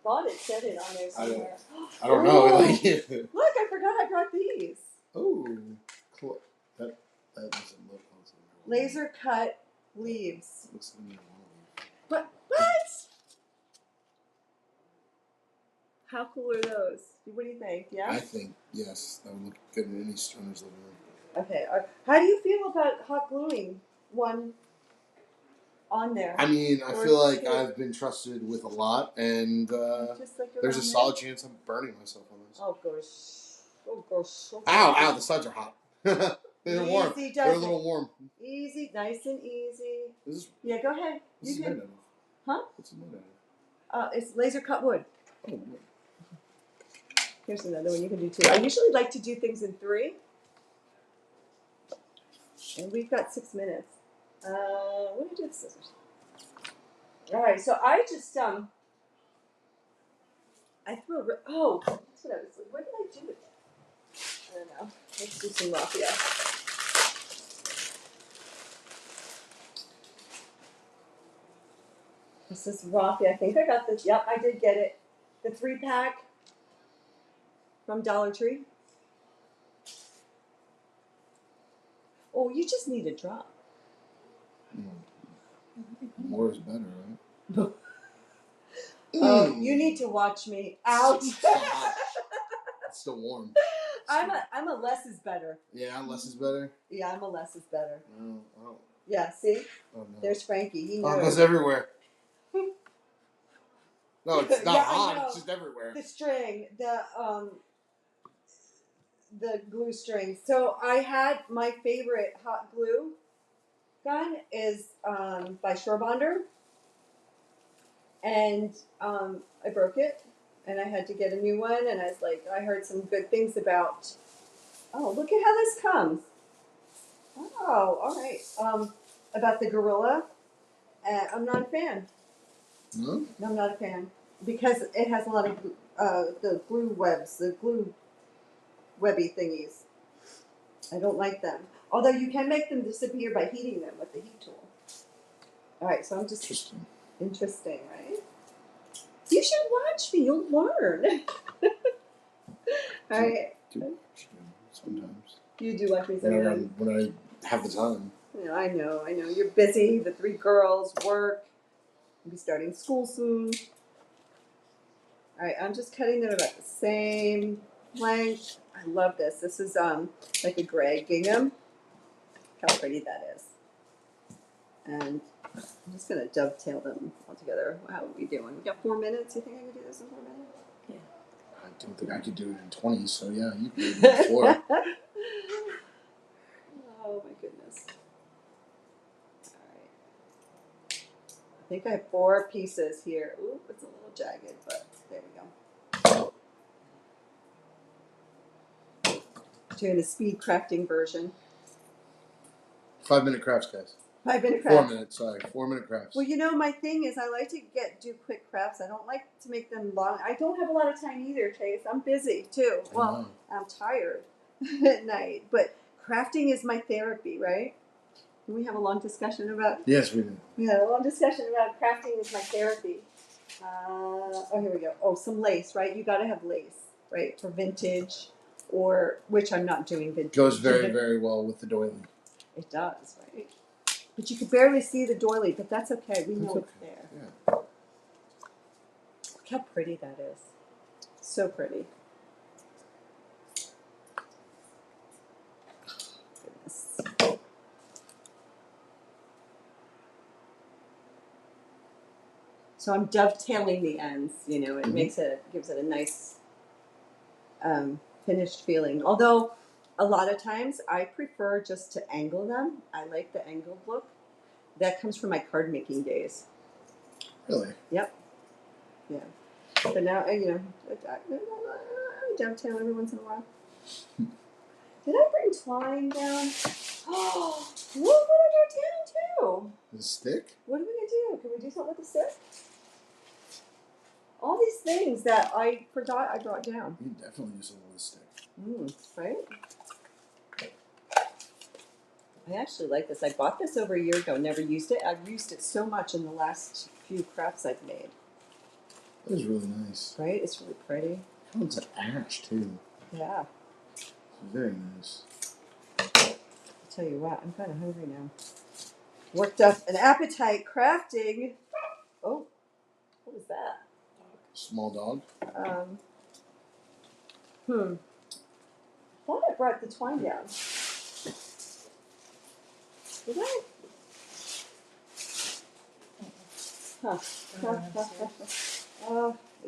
A: thought it said it on there somewhere.
B: I don't know.
A: Ooh,
B: Like,
A: look, I forgot I brought these.
B: oh, cool. That doesn't look awesome.
A: Laser cut leaves.
B: Looks like
A: What? How cool are those? What do you think? Yeah?
B: I think, yes, that would look good in any stoner's living room.
A: Okay. How do you feel about hot gluing one on there?
B: I mean, I
A: Or
B: feel like
A: two?
B: I've been trusted with a lot, and
A: Just like
B: there's a
A: around
B: solid chance I'm burning myself on this.
A: there? Oh gosh. Oh gosh. Oh,
B: Ow,
A: gosh.
B: ow, the sides are hot. They're warm.
A: Easy
B: They're a
A: does
B: little
A: it.
B: warm.
A: Easy, nice and easy.
B: This is,
A: Yeah, go ahead.
B: this is
A: You
B: made
A: can.
B: out of.
A: Huh?
B: What's it made out
A: It's laser cut wood.
B: of? Oh, wood.
A: Here's another one you can do too. I usually like to do things in 3. And we've got 6 minutes. What did I do with the scissors? All right, so I just I threw that's what I was. What did I do with it? I don't know. Let's do some raffia. This is raffia. I think I got this. Yep, I did get it. The 3-pack from Dollar Tree. Oh, you just need a drop.
B: More is better, right?
A: Oh, you need to watch me. Ouch.
B: It's still warm.
A: I'm a less is better.
B: Yeah, less is better.
A: Yeah, I'm a less is better.
B: No, I don't.
A: Yeah, see?
B: Oh no.
A: There's Frankie. He
B: Oh, it
A: knows.
B: goes everywhere. No, it's not
A: Yeah, I
B: hot.
A: know.
B: It's just everywhere.
A: The string, the glue string. So I had my favorite hot glue gun is by Shore Bonder, and I broke it, and I had to get a new one. And I was like, I heard some good things about. Oh, look at how this comes. Oh, all right. About the Gorilla, I'm not a fan.
B: No?
A: No, I'm not a fan because it has a lot of the glue webs, the glue webby thingies. I don't like them. Although you can make them disappear by heating them with the heat tool. All right, so I'm just interesting, right? You should watch me. You'll learn. All right.
B: Sometimes.
A: You do watch me sometimes.
B: When I have the time.
A: Yeah, I know. You're busy. The 3 girls work. You'll be starting school soon. All right, I'm just cutting them about the same length. I love this. This is like a gray gingham. Look how pretty that is. And I'm just gonna dovetail them all together. How are we doing? We got 4 minutes. You think I can do this in 4 minutes?
C: Yeah.
B: I don't think I could do it in 20, so yeah, you can do it in 4.
A: Oh my goodness. Alright. I think I have 4 pieces here. Ooh, it's a little jagged, but there we go. Doing the speed crafting version.
B: 5-minute crafts, guys.
A: 5-minute crafts.
B: 4 minutes, sorry. 4-minute crafts.
A: Well, my thing is I like to do quick crafts. I don't like to make them long. I don't have a lot of time either, Chase. I'm busy too. Well, I'm tired at night, but crafting is my therapy, right? Can we have a long discussion about?
B: Yes, we do.
A: We had a long discussion about crafting is my therapy. Oh, here we go. Oh, some lace, right? You got to have lace, right, for vintage, or which I'm not doing vintage.
B: Goes very, very well with the doily.
A: It does, right? But you could barely see the doily, but that's okay. We know it's there.
B: Yeah.
A: Look how pretty that is. So pretty. Goodness. So I'm dovetailing the ends, it gives it a nice finished feeling. Although a lot of times I prefer just to angle them. I like the angled look. That comes from my card making days.
B: Really?
A: Yep. Yeah. But now, I dovetail every once in a while. Did I bring twine down? Oh, look what I got down too.
B: The stick?
A: What are we going to do? Can we do something with the stick? All these things that I forgot I brought down.
B: You can definitely do something with a stick.
A: Right? I actually like this. I bought this over a year ago, never used it. I've used it so much in the last few crafts I've made.
B: That is really nice.
A: Right? It's really pretty.
B: Oh, it's an ash, too.
A: Yeah.
B: It's very nice.
A: I'll tell you what, I'm kind of hungry now. Worked up an appetite crafting. Oh, what was that?
B: Small dog?
A: I thought I brought the twine down. Did I? Huh.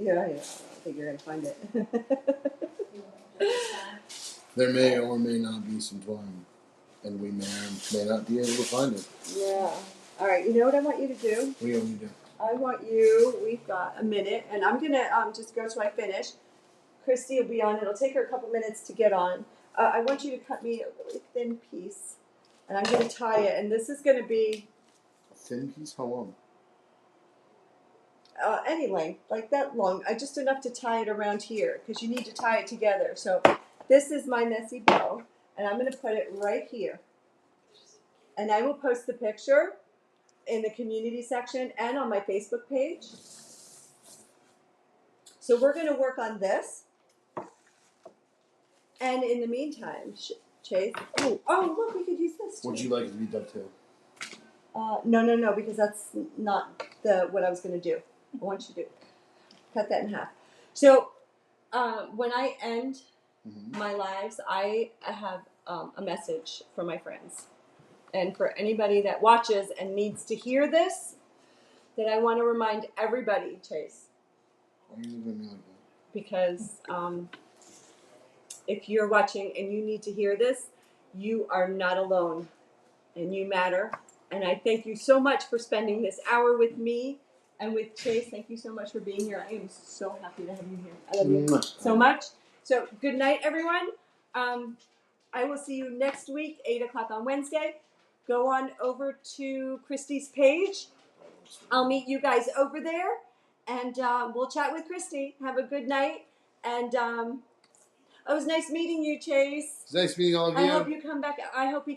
A: Yeah, I don't think you're going to find it.
B: There may or may not be some twine. And we may or may not be able to find it.
A: Yeah. All right, you know what I want you to do?
B: What do you want me to do?
A: I want we've got a minute, and I'm going to just go till I finish. Christy will be on. It'll take her a couple minutes to get on. I want you to cut me a really thin piece, and I'm going to tie it, and this is going to be...
B: A thin piece? How long?
A: Any length, like that long. Just enough to tie it around here, because you need to tie it together. So this is my messy bow, and I'm going to put it right here. And I will post the picture in the community section and on my Facebook page. So we're going to work on this. And in the meantime, Chase. Oh, look, we could use this too.
B: Would you like it to be dovetailed?
A: No, because that's not what I was going to do. I want you to cut that in half. So when I end my lives, I have a message for my friends. And for anybody that watches and needs to hear this, that I want to remind everybody, Chase.
B: Why are you looking at me like that?
A: Because if you're watching and you need to hear this, you are not alone and you matter. And I thank you so much for spending this hour with me and with Chase. Thank you so much for being here. I am so happy to have you here. I love you so much. So good night, everyone. I will see you next week, 8 o'clock on Wednesday. Go on over to Christy's page. I'll meet you guys over there, and we'll chat with Christy. Have a good night. And it was nice meeting you, Chase.
B: It's nice meeting all of you.
A: I hope you come back. I hope you